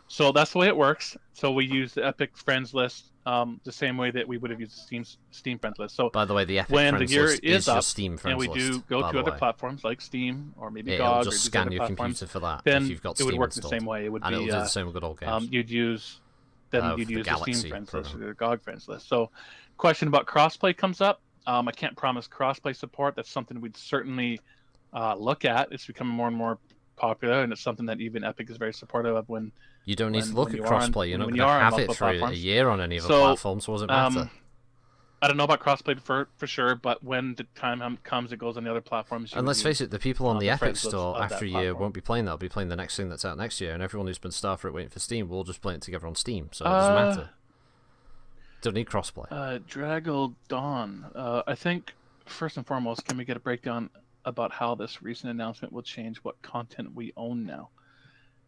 So that's the way it works. So we use the Epic friends list the same way that we would have used the Steam friends list. So by the way, the Epic when friends the year list is your up, Steam friends and we do list, go to other platforms like Steam or maybe it'll GOG, just or scan your platforms, computer for that. then if you've got it would Steam work installed. the same way. It would and be it'll do the same with good old games. you'd use the Steam Galaxy friends list or program. the GOG friends list. So question about crossplay comes up. I can't promise crossplay support. That's something we'd certainly look at. It's becoming more and more popular, and it's something that even Epic is very supportive of. When you don't need to look when at you are on- crossplay. You're not when going you to are on have it multiple for a platforms. year on any other So, platform, so it doesn't matter. I don't know about crossplay for sure, but when the time comes, it goes on the other platforms. And let's face it, the people on the Epic friends Store of after a that year platform. won't be playing that. They'll be playing the next thing that's out next year, and everyone who's been starved for it waiting for Steam will just play it together on Steam, so it doesn't matter. Don't need crossplay. Draggle Dawn. I think first and foremost, can we get a breakdown about how this recent announcement will change what content we own now?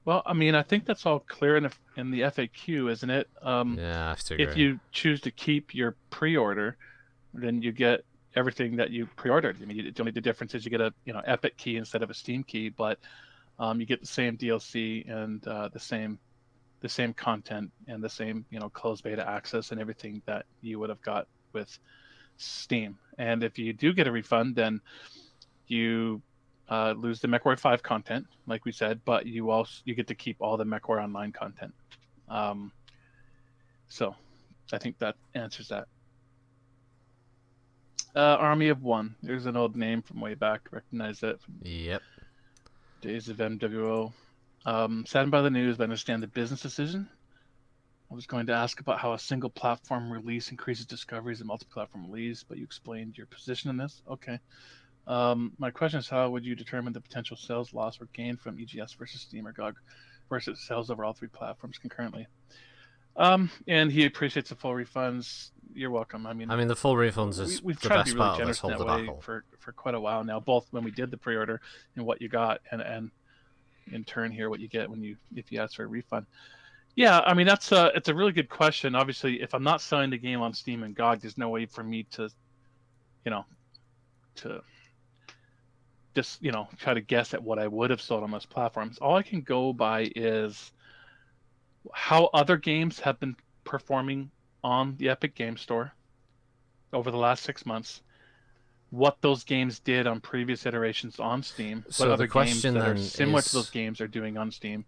Well, I mean, I think that's all clear in the FAQ, isn't it? Yeah, I have to agree. If you choose to keep your pre-order, then you get everything that you pre-ordered. I mean, the only difference is you get a Epic key instead of a Steam key, but you get the same DLC and the same content and the same closed beta access and everything that you would have got with Steam. And if you do get a refund, then you lose the MechWarrior 5 content, like we said, but you get to keep all the MechWarrior Online content. So I think that answers that. Army of One. There's an old name from way back. Recognize that from Yep. days of MWO. Saddened by the news, but I understand the business decision. I was going to ask about how a single platform release increases discoveries and multi-platform release, but you explained your position in this. Okay. My question is, how would you determine the potential sales loss or gain from EGS versus Steam or GOG versus sales over all three platforms concurrently? And he appreciates the full refunds. You're welcome. I mean, the full refunds is we've the tried to best be really part of this generous in whole that way debacle. for quite a while now, both when we did the pre-order and what you got, and in turn here what you get if you ask for a refund. Yeah, I mean it's a really good question. Obviously, if I'm not selling the game on Steam and GOG, there's no way for me to just try to guess at what I would have sold on those platforms. All I can go by is how other games have been performing on the Epic Game Store over the last 6 months, what those games did on previous iterations on Steam, So what the other games question that are then similar is, to those games are doing on Steam.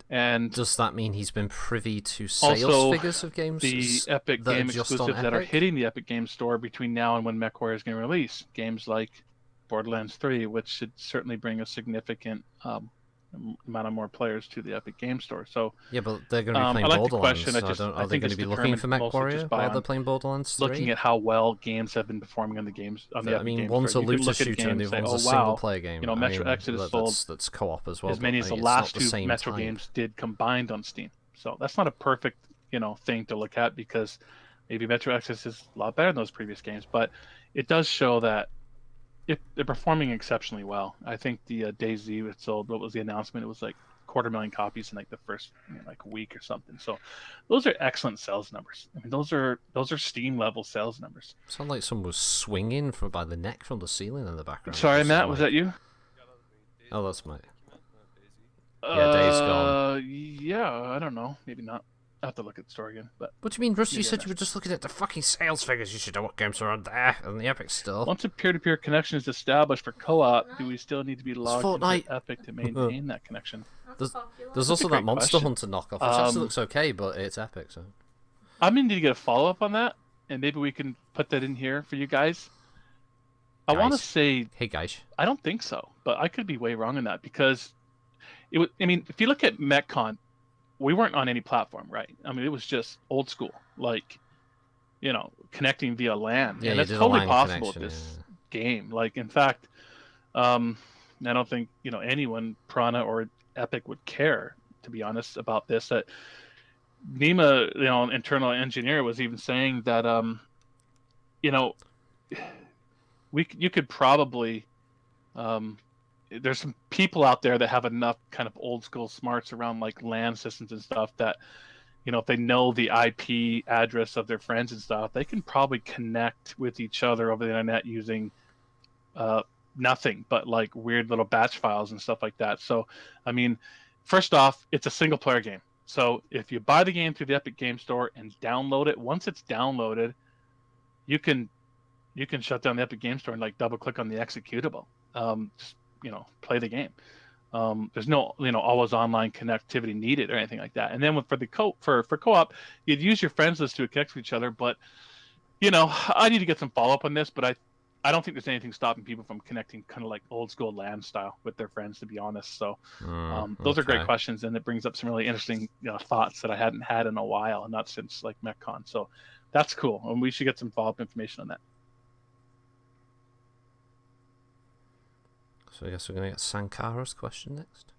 And does that mean he's been privy to sales also figures of games the Epic that are game just on exclusives that are Epic? hitting the Epic Game Store between now and when MechWarrior is going to release? Games like Borderlands 3, which should certainly bring a significant amount of more players to the Epic Game Store. So yeah, but they're going to be playing I like the Borderlands. question. Are they going to be looking for MechWarrior while they're playing Borderlands 3? Looking at how well games have been performing on the games on the Epic Game Store. One's a You can looter look at shooter and the games other and one's say, a "Oh wow, single-player game." Metro Exodus sold that's co-op as well. as many as the it's last not the two same Metro type. games did combined on Steam. So that's not a perfect thing to look at, because maybe Metro Exodus is a lot better than those previous games, but it does show that they're performing exceptionally well. I think the DayZ it sold, what was the announcement? It was like 250,000 copies in like the first week or something. So those are excellent sales numbers. I mean, those are Steam level sales numbers. Sound like someone was swinging by the neck from the ceiling in the background. Sorry, Matt, was that you? Oh, that's Mike. Yeah, Days Gone. Yeah, I don't know. Maybe not. I have to look at the store again. But what do you mean, Russ? You said you were just looking at the fucking sales figures. You should know what games are on there on the Epic Store. Once a peer-to-peer connection is established for co-op, do we still need to be logged into Epic to maintain that connection? There's also that Monster Hunter knockoff, which actually looks okay, but it's Epic. So I'm going to need to get a follow-up on that, and maybe we can put that in here for you guys. I want to say, hey guys, I don't think so, but I could be way wrong on that, because if you look at MechCon, we weren't on any platform, right? I mean, it was just old school, like, connecting via LAN. Yeah, and that's totally possible with this game. Like, in fact, I don't think, anyone, Prana or Epic, would care, to be honest, about this. That Nima, internal engineer, was even saying that, you could probably, there's some people out there that have enough kind of old school smarts around like LAN systems and stuff that, if they know the IP address of their friends and stuff, they can probably connect with each other over the internet using nothing but like weird little batch files and stuff like that. So, I mean, first off, it's a single player game. So if you buy the game through the Epic Game Store and download it, once it's downloaded, you can shut down the Epic Game Store and like double click on the executable. Just play the game. There's no always online connectivity needed or anything like that. And then for co-op, you'd use your friends list to connect to each other, but I need to get some follow up on this, but I don't think there's anything stopping people from connecting kind of like old school LAN style with their friends, to be honest. So those are great questions, and it brings up some really interesting thoughts that I hadn't had in a while, and not since like MechCon. So that's cool, and we should get some follow up information on that. So I guess we're gonna get Sankara's question next.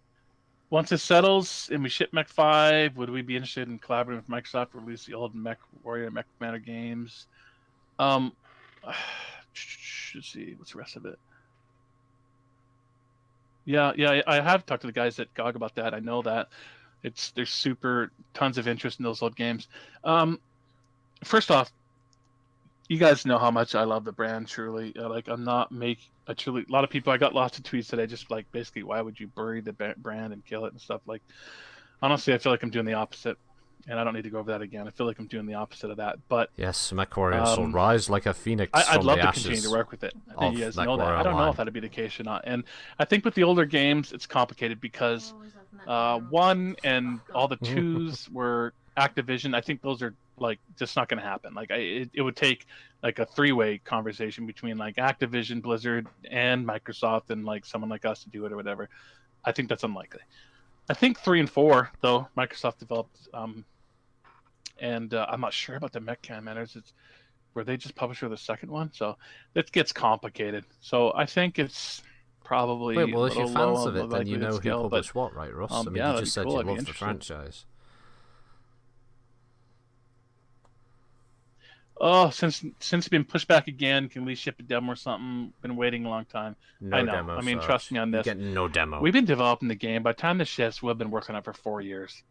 Once it settles and we ship Mech 5, would we be interested in collaborating with Microsoft to release the old Mech Warrior, Mech Commander games? Let's see, what's the rest of it? Yeah, I have talked to the guys at GOG about that. I know that there's tons of interest in those old games. First off, you guys know how much I love the brand. Truly, like I'm not a lot of people. I got lots of tweets today, just like basically, why would you bury the brand and kill it and stuff? Like, honestly, I feel like I'm doing the opposite, and I don't need to go over that again. I feel like I'm doing the opposite of that. But yes, MechWarrior will rise like a phoenix. I'd love the to ashes continue to work with it. I think you guys know that. MechWarrior I don't know Online. if that'd be the case or not. And I think with the older games, it's complicated because 1 and all the 2s were Activision. I think those are like just not going to happen. Like it would take like a 3-way conversation between like Activision, Blizzard, and Microsoft, and like someone like us to do it or whatever. I think that's unlikely. I think 3 and 4 though Microsoft developed, and I'm not sure about the Mech Commanders. Were they just publisher of the second one? So it gets complicated. So I think it's probably wait. Well, if you're fans of the it, then you know scale, who published what, right, Russ? I mean, yeah, you just said cool. you I'd be love the interested. franchise. Oh, since it's been pushed back again, can we ship a demo or something? Been waiting a long time. No I know. demo. I mean, Sarge. trust me on this. You get no demo. We've been developing the game. By the time this ships, we've been working on it for 4 years.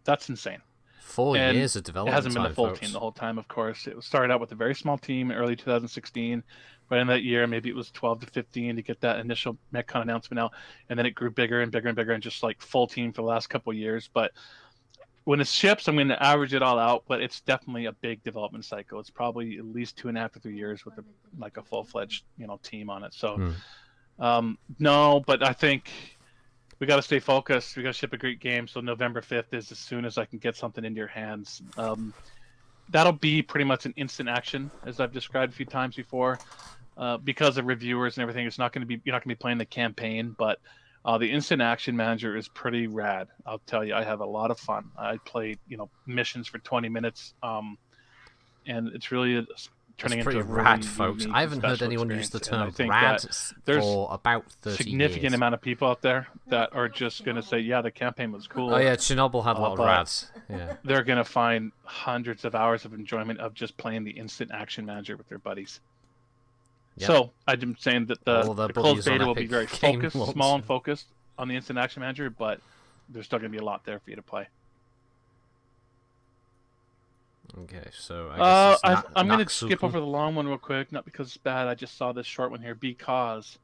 That's insane. 4 And years of development. It hasn't been time, the full folks. team the whole time, of course. It started out with a very small team in early 2016. But in that year, maybe it was 12 to 15 to get that initial MechCon announcement out, and then it grew bigger and bigger and bigger, and just like full team for the last couple of years. But when it ships, I'm going to average it all out, but it's definitely a big development cycle. It's probably at least 2.5 to 3 years with a full-fledged team on it. So no, but I think we got to stay focused. We got to ship a great game. So November 5th is as soon as I can get something into your hands. That'll be pretty much an instant action, as I've described a few times before, because of reviewers and everything. You're not going to be playing the campaign, but the instant action manager is pretty rad. I'll tell you, I have a lot of fun. I played, missions for 20 minutes, and it's really turning into a really rad, folks. unique I haven't heard anyone use the term rad for about 30 significant years. amount of people out there that are just going to say, yeah, the campaign was cool. Oh yeah, Chernobyl had a lot of rads. Yeah. They're going to find hundreds of hours of enjoyment of just playing the instant action manager with their buddies. Yep. So I'm saying that the closed beta will be very focused, small and focused on the instant action manager, but there's still going to be a lot there for you to play. Okay, so I guess I'm going to skip over the long one real quick, not because it's bad. I just saw this short one here. Because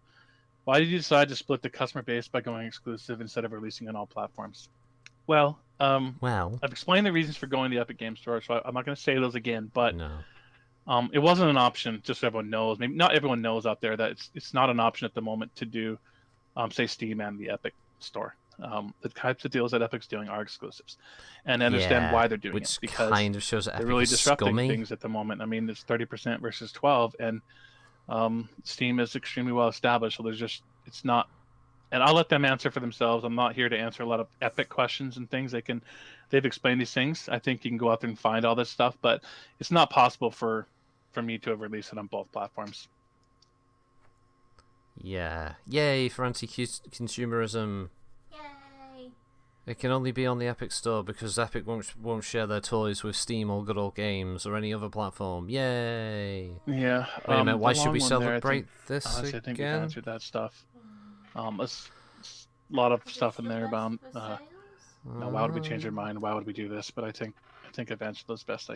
why did you decide to split the customer base by going exclusive instead of releasing on all platforms? Well, I've explained the reasons for going to the Epic Game Store, so I'm not going to say those again, but no. It wasn't an option, just so everyone knows. Maybe not everyone knows out there that it's not an option at the moment to do, say, Steam and the Epic Store. The types of deals that Epic's doing are exclusives, and I understand why they're doing it, because kind of shows that they're Epic really is disrupting scummy. things at the moment. I mean, it's 30% versus 12, and Steam is extremely well established, so it's not. And I'll let them answer for themselves. I'm not here to answer a lot of Epic questions and things. They've explained these things. I think you can go out there and find all this stuff, but it's not possible for me to have released it on both platforms. Yeah. Yay for anti-consumerism. Yay! It can only be on the Epic Store because Epic won't share their toys with Steam or Good Old Games or any other platform. Yay! Yeah. Wait a minute, why should we celebrate this honestly, again? I think we've answered that stuff. A lot of stuff in there about why would we change our mind? Why would we do this? But I think I've answered those best.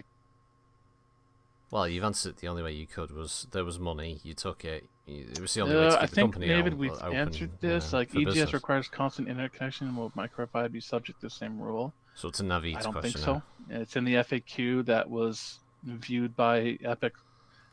Well, you've answered it the only way you could was there was money, you took it. It was the only way to keep the company David, open. we've answered this. Like EGS business. Requires constant internet connection, and will Micro5 be subject to the same rule? So it's a Navid's I don't question. think so. It's in the FAQ that was viewed by Epic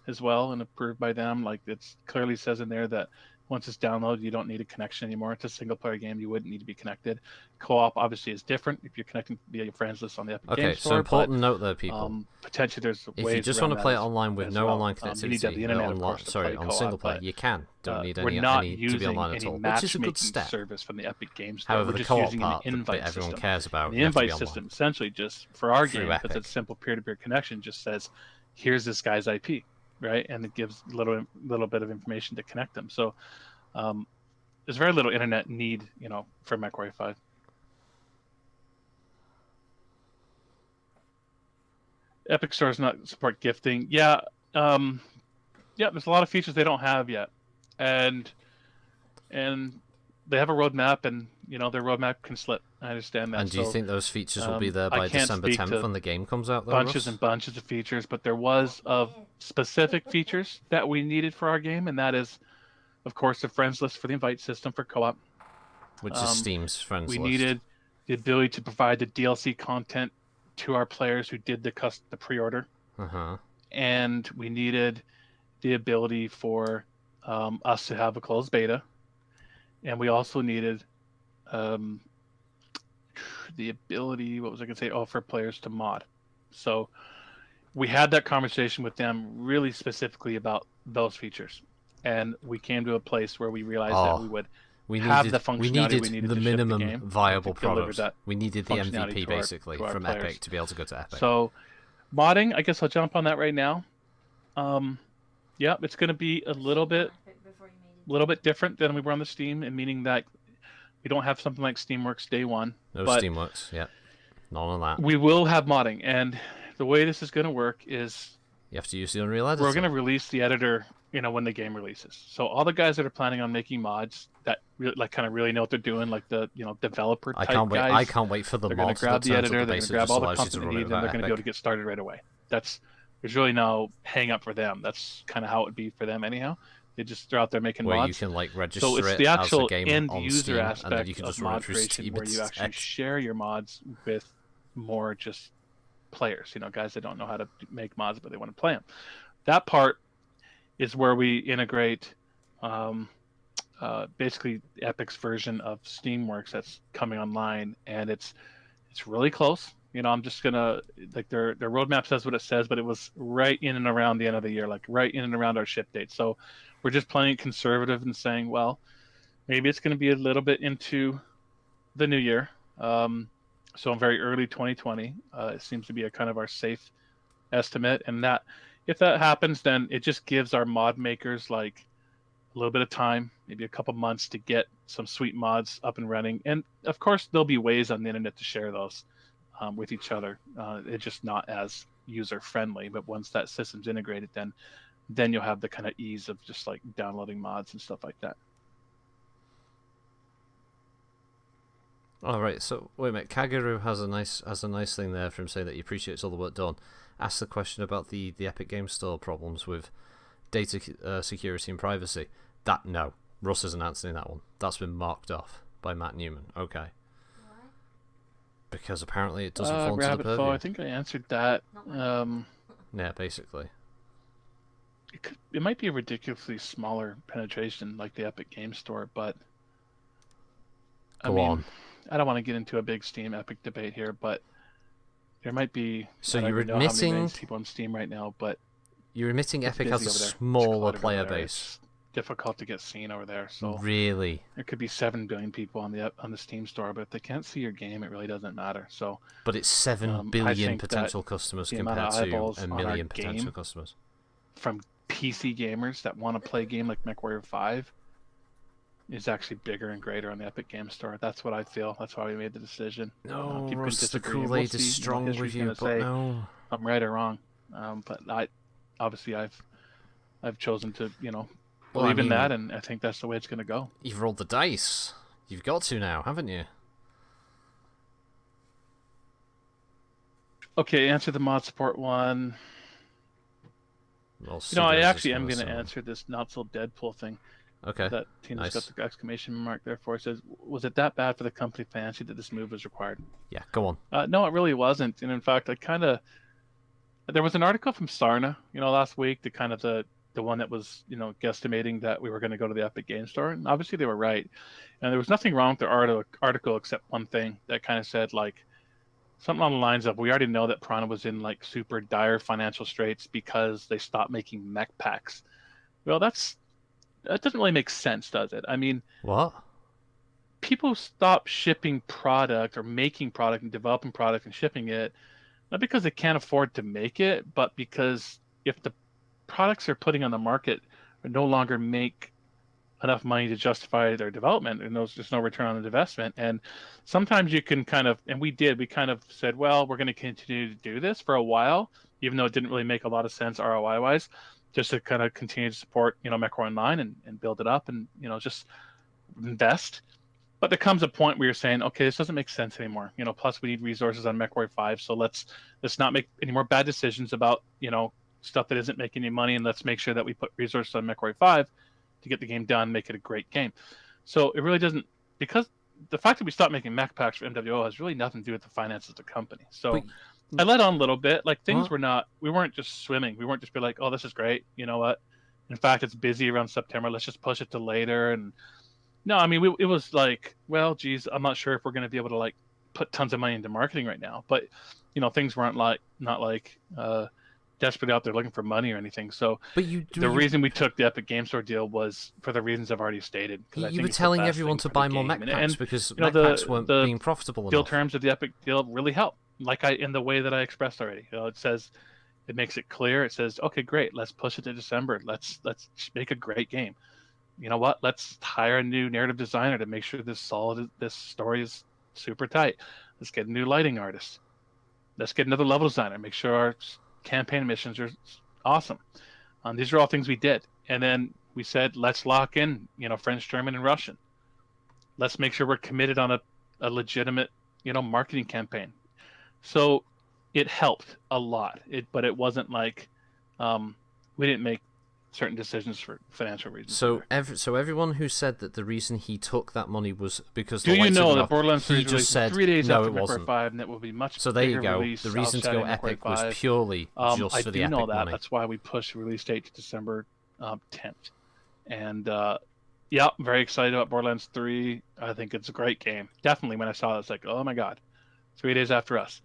as well and approved by them. Like it clearly says in there that Once it's downloaded, you don't need a connection anymore. It's a single-player game. You wouldn't need to be connected. Co-op obviously is different if you're connecting via your friends list on the Epic Games Store. So important note there, people. Potentially, there's if ways you just want to play it around online with as no well. online You need to have the connectivity, internet, of course, to play on co-op, single player, but, you can. Don't need we're any not to be using online at any all, which is a good matchmaking step. service from the Epic Games Store. However, We're the just co-op using part, an the invite bit everyone system. cares about, The you have to be invite online. system essentially just for our Through game, because Epic. it's simple peer-to-peer connection, just says, "Here's this guy's IP," right, and it gives a little bit of information to connect them. So there's very little internet need, for MechWarrior 5. Epic Store does not support gifting. Yeah, there's a lot of features they don't have yet, and they have a roadmap, and their roadmap can slip. I understand that. And do you think those features will be there I by can't December speak 10th to when the game comes out, though, bunches Russ? and bunches of features, but there was of specific features that we needed for our game, and that is, of course, the friends list for the invite system for co-op. Which is Steam's friends We list. needed the ability to provide the DLC content to our players who did the pre-order. And we needed the ability for us to have a closed beta. And we also needed the ability, what was I going to say? Oh, for players to mod. So we had that conversation with them really specifically about those features. And we came to a place where we realized that we would have the functionality we needed the to minimum ship the game, viable to deliver product. that We needed the functionality MVP, to our basically, from players. Epic to be able to go to Epic. So modding, I guess I'll jump on that right now. Yeah, it's going to be a little bit different than we were on the Steam, and meaning that we don't have something like Steamworks day one. No but Steamworks, yeah. None of that. We will have modding, and the way this is going to work is you have to use the Unreal Editor. We're going to release the editor, when the game releases. So all the guys that are planning on making mods that really know what they're doing, like the developer type guys. I can't wait for the mods. They're going to grab the editor, they're going to grab all the content they need, and they're going to be able to get started right away. There's really no hang up for them. That's kind of how it would be for them anyhow. They're out there making mods. Where you can register so it's the actual as a game end on user Steam, aspect and then you can of just mod creation, Steam where you actually share your mods with more just players. Guys that don't know how to make mods but they want to play them. That part is where we integrate basically Epic's version of Steamworks that's coming online, and it's really close. I'm just gonna their roadmap says what it says, but it was right in and around the end of the year, right in and around our ship date. So we're just playing it conservative and saying, well, maybe it's going to be a little bit into the new year. So in very early 2020, it seems to be a kind of our safe estimate, and that if that happens, then it just gives our mod makers a little bit of time, maybe a couple months, to get some sweet mods up and running. And of course, there'll be ways on the internet to share those with each other. It's just not as user friendly, but once that system's integrated, then you'll have the kind of ease of just downloading mods and stuff like that. All right, so wait a minute. Kaguru has a nice thing there from saying that he appreciates all the work done. Ask the question about the Epic Games Store problems with data security and privacy. No, Russ isn't answering that one. That's been marked off by Matt Newman. Okay. Why? Because apparently it doesn't fall into the purview. I think I answered that. Yeah, basically. It might be a ridiculously smaller penetration like the Epic Games Store, but Go on. I don't want to get into a big Steam Epic debate here, but there might be. So you're admitting how many people on Steam right now, but you're admitting Epic has a smaller player base. It's difficult to get seen over there. So really, there could be 7 billion people on the Steam Store, but if they can't see your game, it really doesn't matter. So, but it's 7 billion potential customers compared to a million potential customers. From PC gamers that want to play a game like MechWarrior 5 is actually bigger and greater on the Epic Games Store. That's what I feel. That's why we made the decision. No, Russ, the Kool-Aid is strong with you, but no. I'm right or wrong. But I've chosen to, believe in that, and I think that's the way it's going to go. You've rolled the dice. You've got to now, haven't you? Okay, answer the mod support one. Well, I actually am going to answer this not so Deadpool thing. Okay. That Tina's got the exclamation mark there for. It says, was it that bad for the company financially that this move was required? Yeah, go on. No, it really wasn't. And in fact, there was an article from Sarna, last week, the the one that was, guesstimating that we were going to go to the Epic Game Store, and obviously they were right. And there was nothing wrong with the article except one thing that kind of said like something on the lines of, we already know that Piranha was in like super dire financial straits because they stopped making mech packs. Well, that doesn't really make sense, does it? I mean, What? people stop shipping product or making product and developing product and shipping it, not because they can't afford to make it, but because if the products they're putting on the market no longer make enough money to justify their development, and there's no return on the investment. And sometimes you can kind of, and we kind of said, well, we're going to continue to do this for a while, even though it didn't really make a lot of sense ROI wise, just to kind of continue to support, MechWarrior Online and build it up and, just invest. But there comes a point where you're saying, okay, this doesn't make sense anymore. Plus we need resources on MechWarrior 5, so let's not make any more bad decisions about, stuff that isn't making any money, and let's make sure that we put resources on MechWarrior 5 to get the game done, make it a great game. So it really doesn't, because the fact that we stopped making mech packs for MWO has really nothing to do with the finances of the company. So I let on a little bit, like things we weren't just swimming. We weren't just be like, oh, this is great. You know what? In fact, it's busy around September. Let's just push it to later. And no, I mean, it was like, well, geez, I'm not sure if we're going to be able to like put tons of money into marketing right now. But, things weren't not like desperately out there looking for money or anything. So the reason we took the Epic Game Store deal was for the reasons I've already stated. You were telling everyone to buy more mech packs because mech packs weren't being profitable enough. Deal terms of the Epic deal really help. Like in the way that I expressed already. It says, it makes it clear. It says, okay, great. Let's push it to December. Let's make a great game. You know what? Let's hire a new narrative designer to make sure this story is super tight. Let's get a new lighting artist. Let's get another level designer. Make sure our campaign missions are awesome. These are all things we did. And then we said, let's lock in, French, German, and Russian. Let's make sure we're committed on a legitimate, marketing campaign. So it helped a lot. But it wasn't like we didn't make certain decisions for financial reasons. So everyone who said that the reason he took that money was because do you know that Borderlands 3 just said 3 days no, after it MechWarrior wasn't. 5, and it will be much. So there you go. Release, the reason to go Epic was purely just for the Epic money. I do know that. That's why we pushed the release date to December 10th. And yeah, I'm very excited about Borderlands 3. I think it's a great game. Definitely, when I saw it, it's like, oh my god, 3 days after us.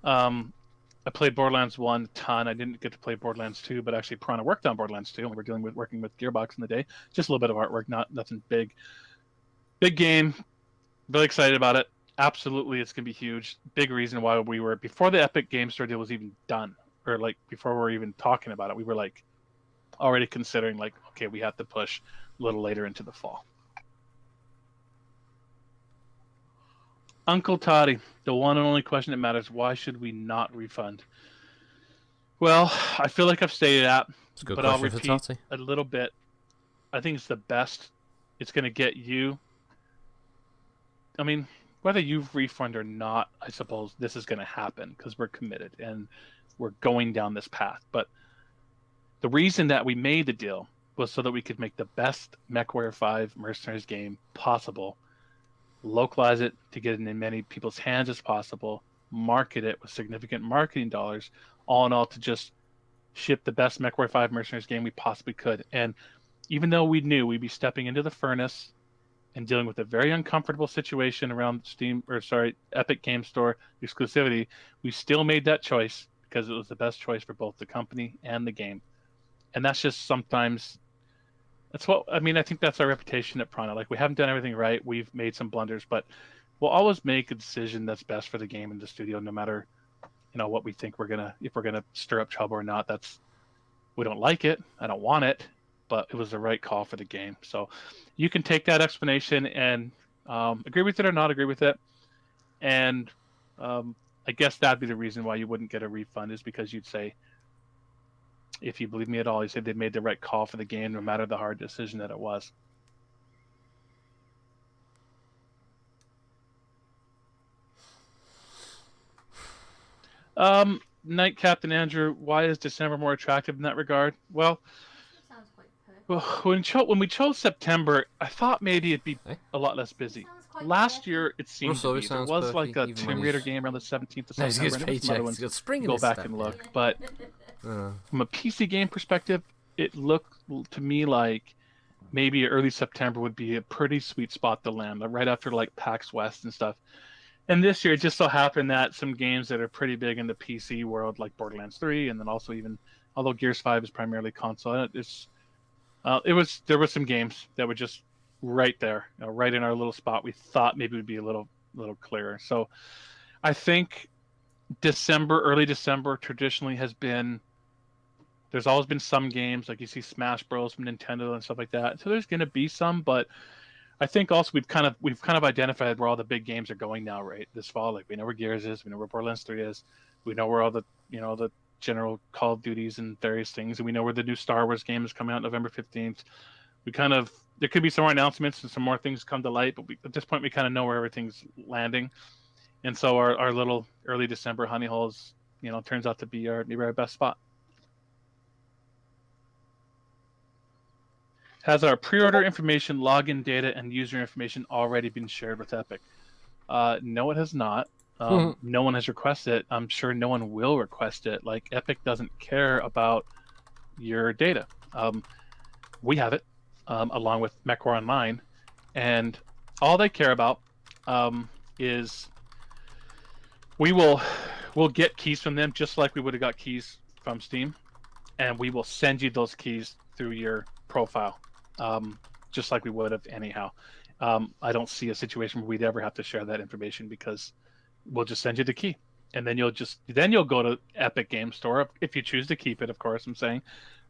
I played Borderlands 1 a ton. I didn't get to play Borderlands 2, but actually Piranha worked on Borderlands 2, and we were working with Gearbox in the day. Just a little bit of artwork, nothing big. Big game. Really excited about it. Absolutely, it's going to be huge. Big reason why we were, before the Epic Game Store deal was even done, or like before we were even talking about it, we were like already considering like, okay, we have to push a little later into the fall. Uncle Toddy, the one and only question that matters: why should we not refund? Well, I feel like I've stated that, but I'll repeat a little bit. I think it's the best. It's going to get you. I mean, whether you refund or not, I suppose this is going to happen because we're committed and we're going down this path. But the reason that we made the deal was so that we could make the best MechWarrior 5 Mercenaries game possible. Localize it to get it in many people's hands as possible, market it with significant marketing dollars, all in all to just ship the best MechWarrior 5 Mercenaries game we possibly could. And even though we knew we'd be stepping into the furnace and dealing with a very uncomfortable situation around Epic Game Store exclusivity, we still made that choice because it was the best choice for both the company and the game. And that's just sometimes... I think that's our reputation at Piranha. Like, we haven't done everything right. We've made some blunders, but we'll always make a decision that's best for the game and the studio, no matter, what we think if we're gonna stir up trouble or not. We don't like it. I don't want it, but it was the right call for the game. So you can take that explanation and agree with it or not agree with it. And I guess that'd be the reason why you wouldn't get a refund, is because you'd say, if you believe me at all, you said they made the right call for the game, no matter the hard decision that it was. Knight Captain Andrew, why is December more attractive in that regard? Well, sounds quite when we chose September, I thought maybe it'd be a lot less busy. Last year, it seemed to be. There was like a Tomb Raider game around the 17th of September. Go back and look. But from a PC game perspective, it looked to me like maybe early September would be a pretty sweet spot to land, like right after like PAX West and stuff. And this year, it just so happened that some games that are pretty big in the PC world, like Borderlands 3, and then also even, although Gears 5 is primarily console, there were some games that were just right there, right in our little spot. We thought maybe it would be a little clearer. So I think early December traditionally has been. There's always been some games, like you see Smash Bros from Nintendo and stuff like that. So there's going to be some, but I think also we've kind of identified where all the big games are going now, right? This fall, like we know where Gears is, we know where Borderlands 3 is, we know where all the the general Call of Duties and various things, and we know where the new Star Wars game is coming out November 15th. There could be some more announcements and some more things come to light, but at this point we kind of know where everything's landing, and so our little early December honey holes, turns out to be our best spot. Has our pre-order information, login data, and user information already been shared with Epic? No, it has not. No one has requested it. I'm sure no one will request it. Like, Epic doesn't care about your data. We have it, along with MechWar Online, and all they care about is we'll get keys from them just like we would have got keys from Steam, and we will send you those keys through your profile. Just like we would have anyhow. I don't see a situation where we'd ever have to share that information because we'll just send you the key, and then you'll go to Epic Game Store if you choose to keep it. Of course, I'm saying,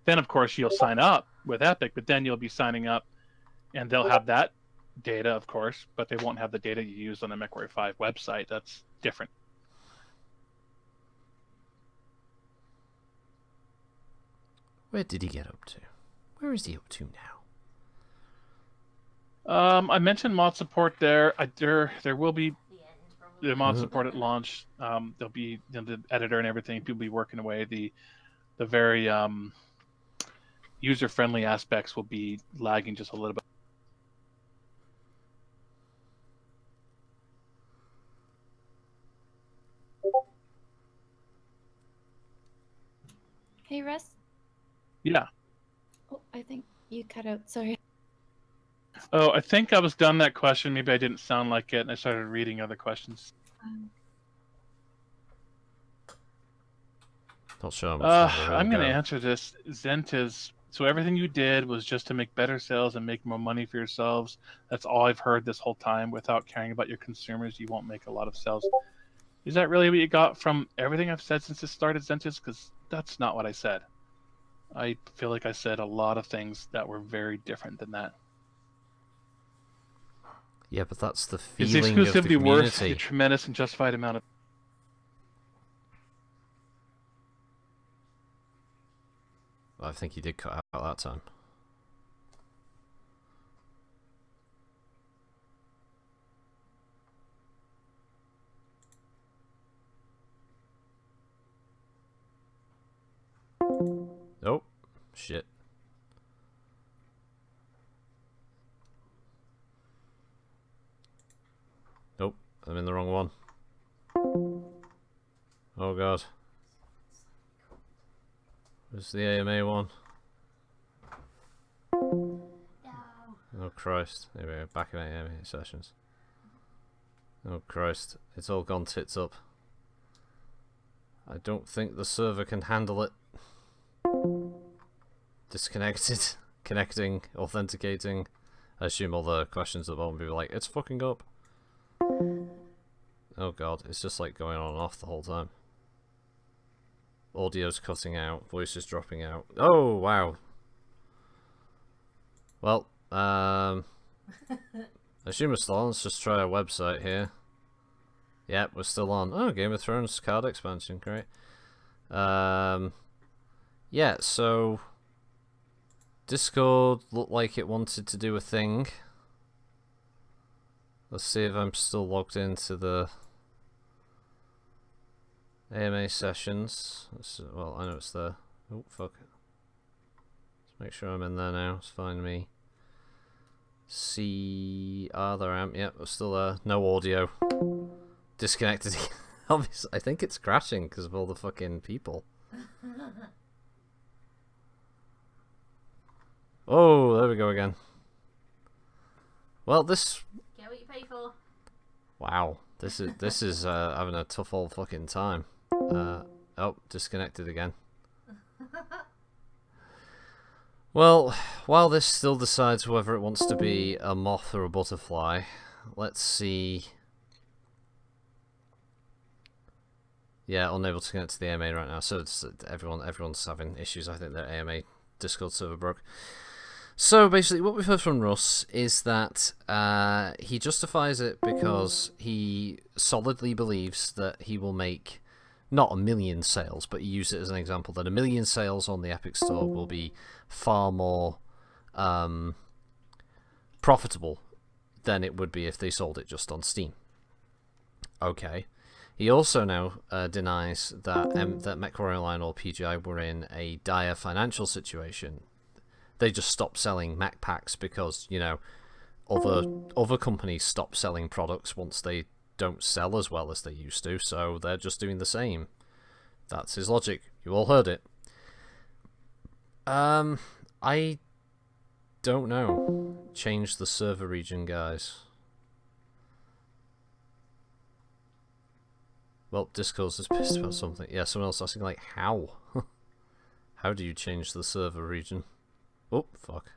then of course you'll sign up with Epic, but then you'll be signing up, and they'll have that data, of course, but they won't have the data you use on the MW5 website. That's different. Where did he get up to? Where is he up to now? I mentioned mod support there. There will be the mod support at launch. There'll be the editor and everything. People will be working away. The very user-friendly aspects will be lagging just a little bit. Hey, Russ. Yeah. Oh, I think you cut out. Sorry. Oh, I think I was done that question. Maybe I didn't sound like it, and I started reading other questions. Not sure how much I'm going to answer this. Zentiz, so everything you did was just to make better sales and make more money for yourselves. That's all I've heard this whole time. Without caring about your consumers, you won't make a lot of sales. Is that really what you got from everything I've said since it started, Zentiz? Because that's not what I said. I feel like I said a lot of things that were very different than that. Yeah, but that's the feeling of the community. Is the exclusivity worth a tremendous and justified amount of... I think he did cut out that time. Oh, shit. Nope, I'm in the wrong one. Oh god. Where's the AMA one? Oh Christ. There we go, back in AMA sessions. Oh Christ, it's all gone tits up. I don't think the server can handle it. Disconnected, connecting, authenticating. I assume all the questions at the bottom will be like, it's fucking up. Oh god, it's just like going on and off the whole time. Audio's cutting out, voice is dropping out. Oh wow. Well, I assume we're still on. Let's just try our website here. Yep, we're still on. Oh, Game of Thrones card expansion, great. Yeah, so Discord looked like it wanted to do a thing. Let's see if I'm still logged into the AMA sessions. Well, I know it's there. Oh, fuck. Let's make sure I'm in there now. Let's find me. See... there I am. Yep, we're still there. No audio. Disconnected. Obviously, I think it's crashing because of all the fucking people. Oh, there we go again. Well, this. Get what you pay for. Wow, this is having a tough old fucking time. Oh, disconnected again. Well, while this still decides whether it wants to be a moth or a butterfly, let's see. Yeah, unable to connect to the AMA right now. So it's, everyone's having issues. I think their AMA Discord server broke. So basically, what we've heard from Russ is that he justifies it because he solidly believes that he will make not 1 million sales, but he used it as an example that 1 million sales on the Epic Store will be far more profitable than it would be if they sold it just on Steam. Okay. He also now denies that that MechWarrior Online or PGI were in a dire financial situation. They just stopped selling Mac packs because, you know, other companies stop selling products once they don't sell as well as they used to, so they're just doing the same. That's his logic. You all heard it. I don't know. Change the server region, guys. Well, Discourse is pissed about something. Yeah, someone else asking, like, how? How do you change the server region? Oh, fuck.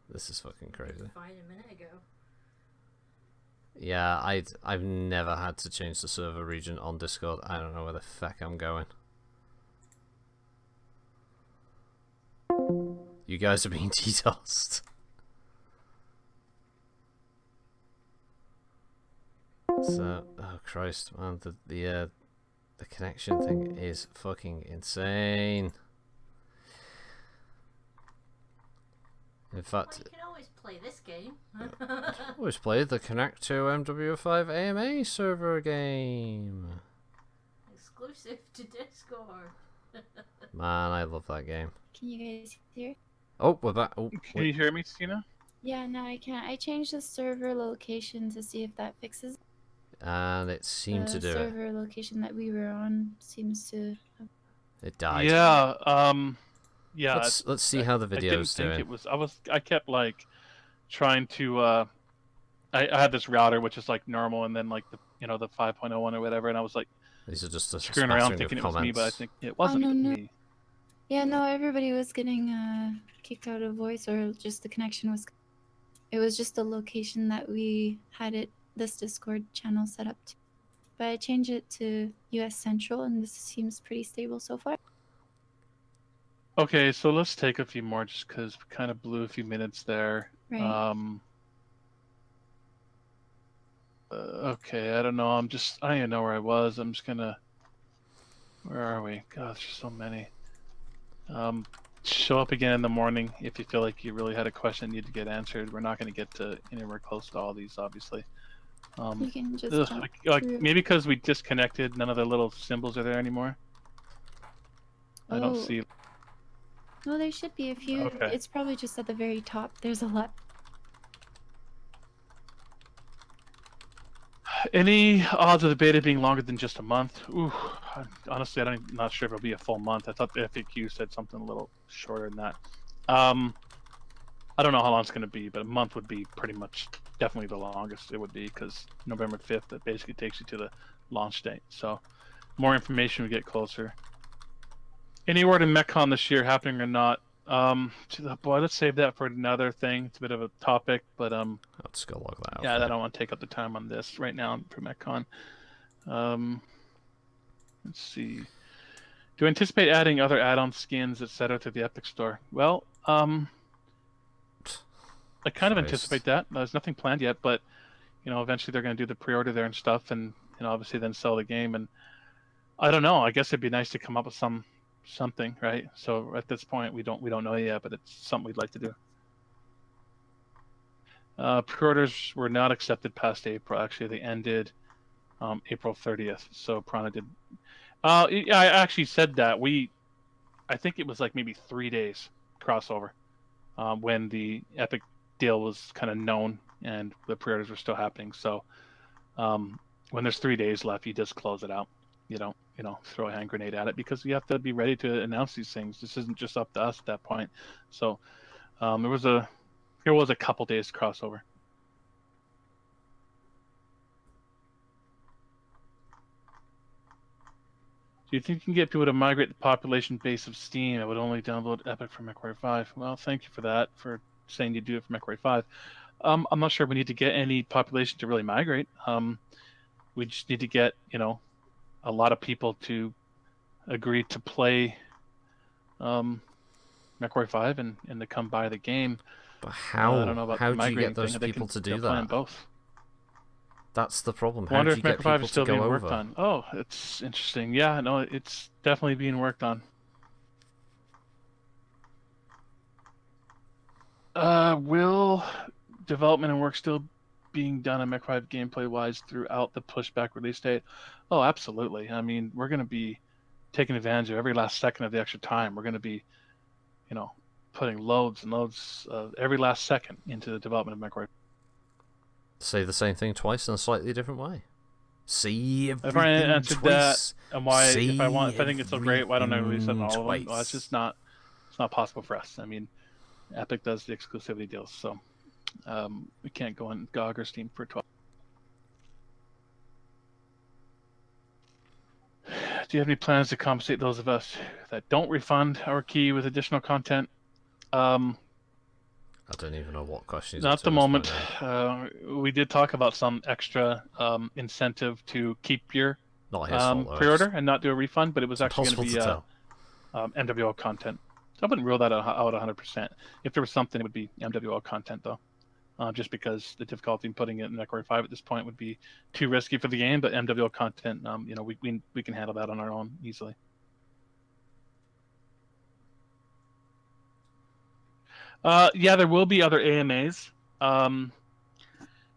This is fucking crazy. Fine a minute ago. Yeah, I've never had to change the server region on Discord. I don't know where the fuck I'm going. You guys are being DDoSed. So, oh Christ, man, the connection thing is fucking insane. In fact, Well, you can always play this game. always played the Connect to MW5 AMA server game. Exclusive to Discord. Man, I love that game. Can you guys hear? Oh, we're back. Oh, Can you hear me, Tina? Yeah, no, I can't. I changed the server location to see if that fixes. and it seemed to The do it. server location that we were on seems to. It died. Yeah. Yeah. Let's see how the video's I doing. didn't think it was. I kept like trying to. I had this router which is like normal, and then like the the 5.01 or whatever, and I was like These are just a screwing around smattering thinking of it was me, but I comments. think it wasn't no. me. Yeah, no, everybody was getting kicked out of voice, or just the connection was. It was just the location that we had this Discord channel set up to. But I changed it to US Central, and this seems pretty stable so far. Okay, so let's take a few more just because we kind of blew a few minutes there. Right. Okay, I don't know. I don't even know where I was. I'm just gonna. Where are we? God, there's so many. Show up again in the morning if you feel like you really had a question that needed to get answered. We're not going to get to anywhere close to all these, obviously. You can just jump like through. maybe because we disconnected, none of the little symbols are there anymore. I don't Oh. see. No, there should be a few. Okay. It's probably just at the very top. There's a lot. Any odds of the beta being longer than just a month? Ooh, honestly, I'm not sure if it'll be a full month. I thought the FAQ said something a little shorter than that. I don't know how long it's going to be, but a month would be pretty much definitely the longest it would be, because November 5th, that basically takes you to the launch date. So more information we get closer. Any word in MechCon this year happening or not? Boy, let's save that for another thing. It's a bit of a topic, but Let's go log that out. yeah, I don't want to take up the time on this right now for MechCon. Let's see. Do you anticipate adding other add-on skins, etc., to the Epic Store? Well, I kind of anticipate that. There's nothing planned yet, but eventually they're going to do the pre-order there and stuff, and obviously then sell the game. And I don't know. I guess it'd be nice to come up with something, right? So at this point, we don't know yet, but it's something we'd like to do. Pre-orders were not accepted past April. Actually, they ended April 30th. So Prana did. I actually said that. I think it was like maybe 3 days crossover when the Epic deal was kind of known and the pre-orders were still happening. So when there's 3 days left, you just close it out. you don't, throw a hand grenade at it, because we have to be ready to announce these things. This isn't just up to us at that point. So there was a couple days crossover. Do you think you can get people to migrate the population base of Steam? I would only download Epic for MechWarrior 5. Well, thank you for that, for saying you do it for MechWarrior 5. I'm not sure we need to get any population to really migrate. We just need to get, a lot of people to agree to play MechWarrior 5 and to come buy the game. But how? I don't know about how the do you get migrating those thing. people to do They'll play on that? both. That's the problem. I How wonder do if you get MechWarrior 5 people is still to go being worked over? on. Oh, it's interesting. Yeah, no, it's definitely being worked on. Will development and work still being done on Mech 5 gameplay-wise throughout the pushback release date? Oh, absolutely. I mean, we're going to be taking advantage of every last second of the extra time. We're going to be, putting loads and loads of every last second into the development of Mech 5. Say the same thing twice in a slightly different way. See everything I've already answered twice. that, and why, See if I think it's so great, why don't I release it on all of them? Well, twice. it's not possible for us. I mean, Epic does the exclusivity deals, so we can't go on GOG or Steam for 12. Do you have any plans to compensate those of us that don't refund our key with additional content? I don't even know what question is. Not at the moment. We did talk about some extra incentive to keep your Not his fault, though. pre-order and not do a refund, but it was It's actually going to impossible be MWO content. So I wouldn't rule that out 100%. If there was something, it would be MWO content, though. Just because the difficulty in putting it in MechWarrior 5 at this point would be too risky for the game, but MWO content, we can handle that on our own easily. Yeah, there will be other AMAs. I'm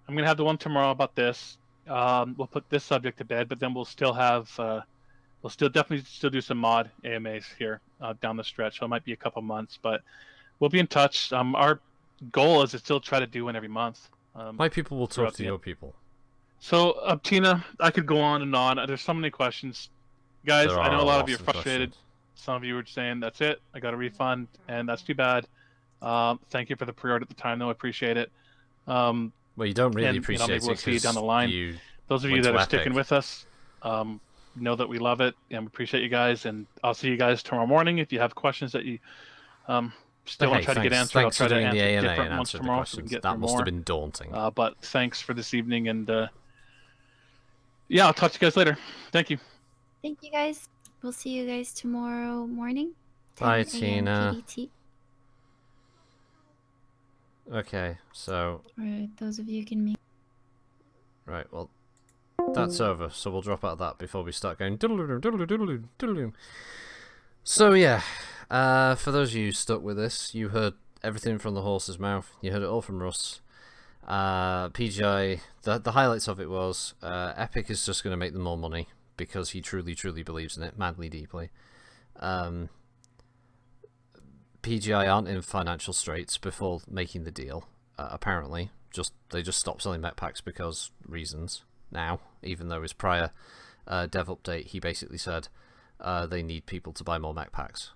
going to have the one tomorrow about this. We'll put this subject to bed, but then we'll still have, definitely do some mod AMAs here down the stretch. So it might be a couple months, but we'll be in touch. Our goal is to still try to do one every month. My people will talk to your people. So, Tina, I could go on and on. There's so many questions. Guys, I know a lot of you are frustrated. Some of you were saying, that's it, I got a refund, and that's too bad. Thank you for the pre-order at the time, though. I appreciate it. Well, you don't really appreciate maybe we'll it see you down the line. Those of you that are sticking with us, know that we love it and we appreciate you guys. And I'll see you guys tomorrow morning. If you have questions that you still want to try to get answered, I'll try to answer different ones tomorrow so we can get through more. That must have been daunting. But thanks for this evening, and yeah, I'll talk to you guys later. Thank you. Thank you, guys. We'll see you guys tomorrow morning. Bye, 10 a.m. Tina. PDT. Okay, so... Or those of you can make... Right, well, that's over, so we'll drop out of that before we start going doodle-doodle, doodle-doodle, doodle-doodle. So yeah, for those of you stuck with this, you heard everything from the horse's mouth. You heard it all from Russ. PGI, the highlights of it was Epic is just going to make them more money because he truly, truly believes in it, madly, deeply. PGI aren't in financial straits before making the deal, apparently. They just stopped selling mech packs because reasons now, even though his prior dev update he basically said they need people to buy more mech packs.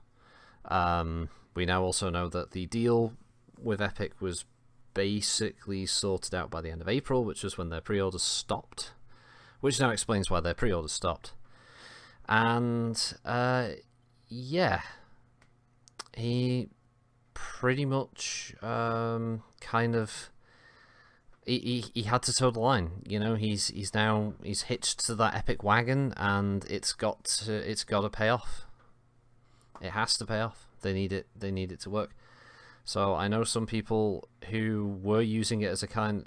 We now also know that the deal with Epic was basically sorted out by the end of April, which was when their pre-orders stopped, which now explains why their pre-orders stopped. And yeah, he pretty much kind of he had to toe the line. You know, he's hitched to that Epic wagon, and it's got to pay off. It has to pay off. They need it to work. So I know some people who were using it as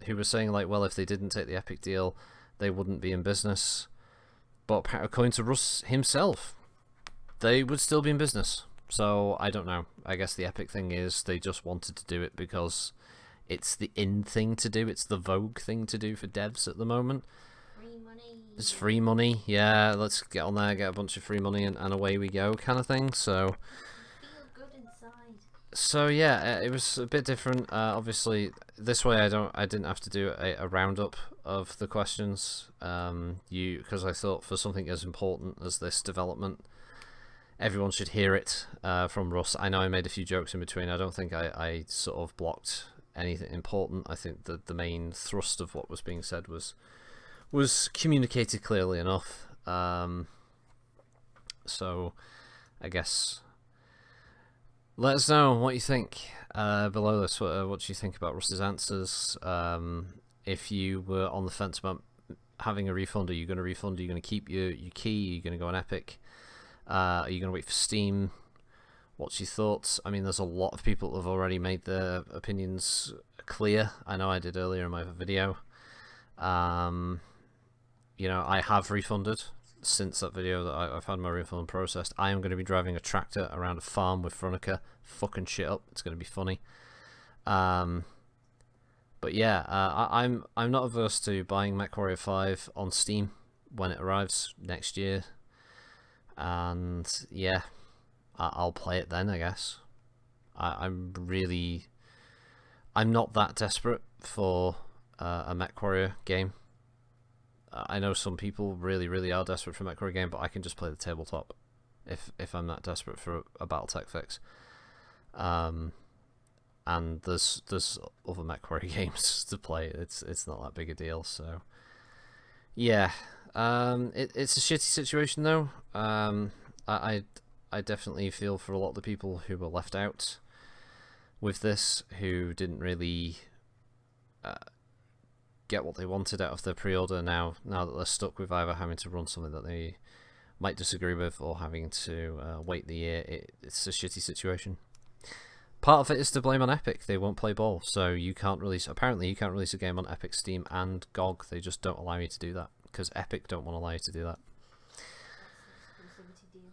who were saying like, well, if they didn't take the Epic deal, they wouldn't be in business. But according to Russ himself, they would still be in business. So I don't know. I guess the Epic thing is they just wanted to do it because it's the in thing to do. It's the vogue thing to do for devs at the moment. Free money. It's free money. Yeah, let's get on there, get a bunch of free money, and away we go kind of thing. So Feel good inside. So yeah, it was a bit different. Obviously, this way I didn't have to do a roundup of the questions. Because I thought for something as important as this development, everyone should hear it from Russ. I know I made a few jokes in between. I don't think I sort of blocked anything important. I think that the main thrust of what was being said was communicated clearly enough. So I guess let us know what you think below this. What do you think about Russ's answers? If you were on the fence about having a refund, are you going to refund? Are you going to keep your key? Are you going to go on Epic? Are you going to wait for Steam? What's your thoughts? I mean, there's a lot of people that have already made their opinions clear. I know I did earlier in my video. You know, I have refunded since that video. That I've had my refund processed. I am going to be driving a tractor around a farm with Frunica, fucking shit up. It's going to be funny. But yeah, I'm not averse to buying MechWarrior 5 on Steam when it arrives next year. And yeah, I'll play it then, I guess. I'm not that desperate for a MechWarrior game. I know some people really are desperate for a MechWarrior game, but I can just play the tabletop if I'm that desperate for a BattleTech fix. And there's other MechWarrior games to play. It's not that big a deal. So yeah, it's a shitty situation though. I definitely feel for a lot of the people who were left out with this, who didn't really get what they wanted out of their pre-order. Now that they're stuck with either having to run something that they might disagree with or having to wait the year, it's a shitty situation. Part of it is to blame on Epic. They won't play ball, so you can't release. Apparently, you can't release a game on Epic, Steam, and GOG. They just don't allow you to do that because Epic don't want to allow you to do that.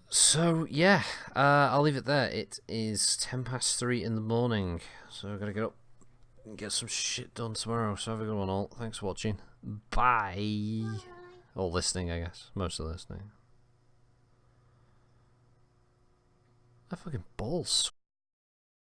So yeah, I'll leave it there. It is 3:10 in the morning, so I've got to get up and get some shit done tomorrow. So have a good one, all. Thanks for watching. Bye. Or listening, I guess. Mostly listening. My fucking balls.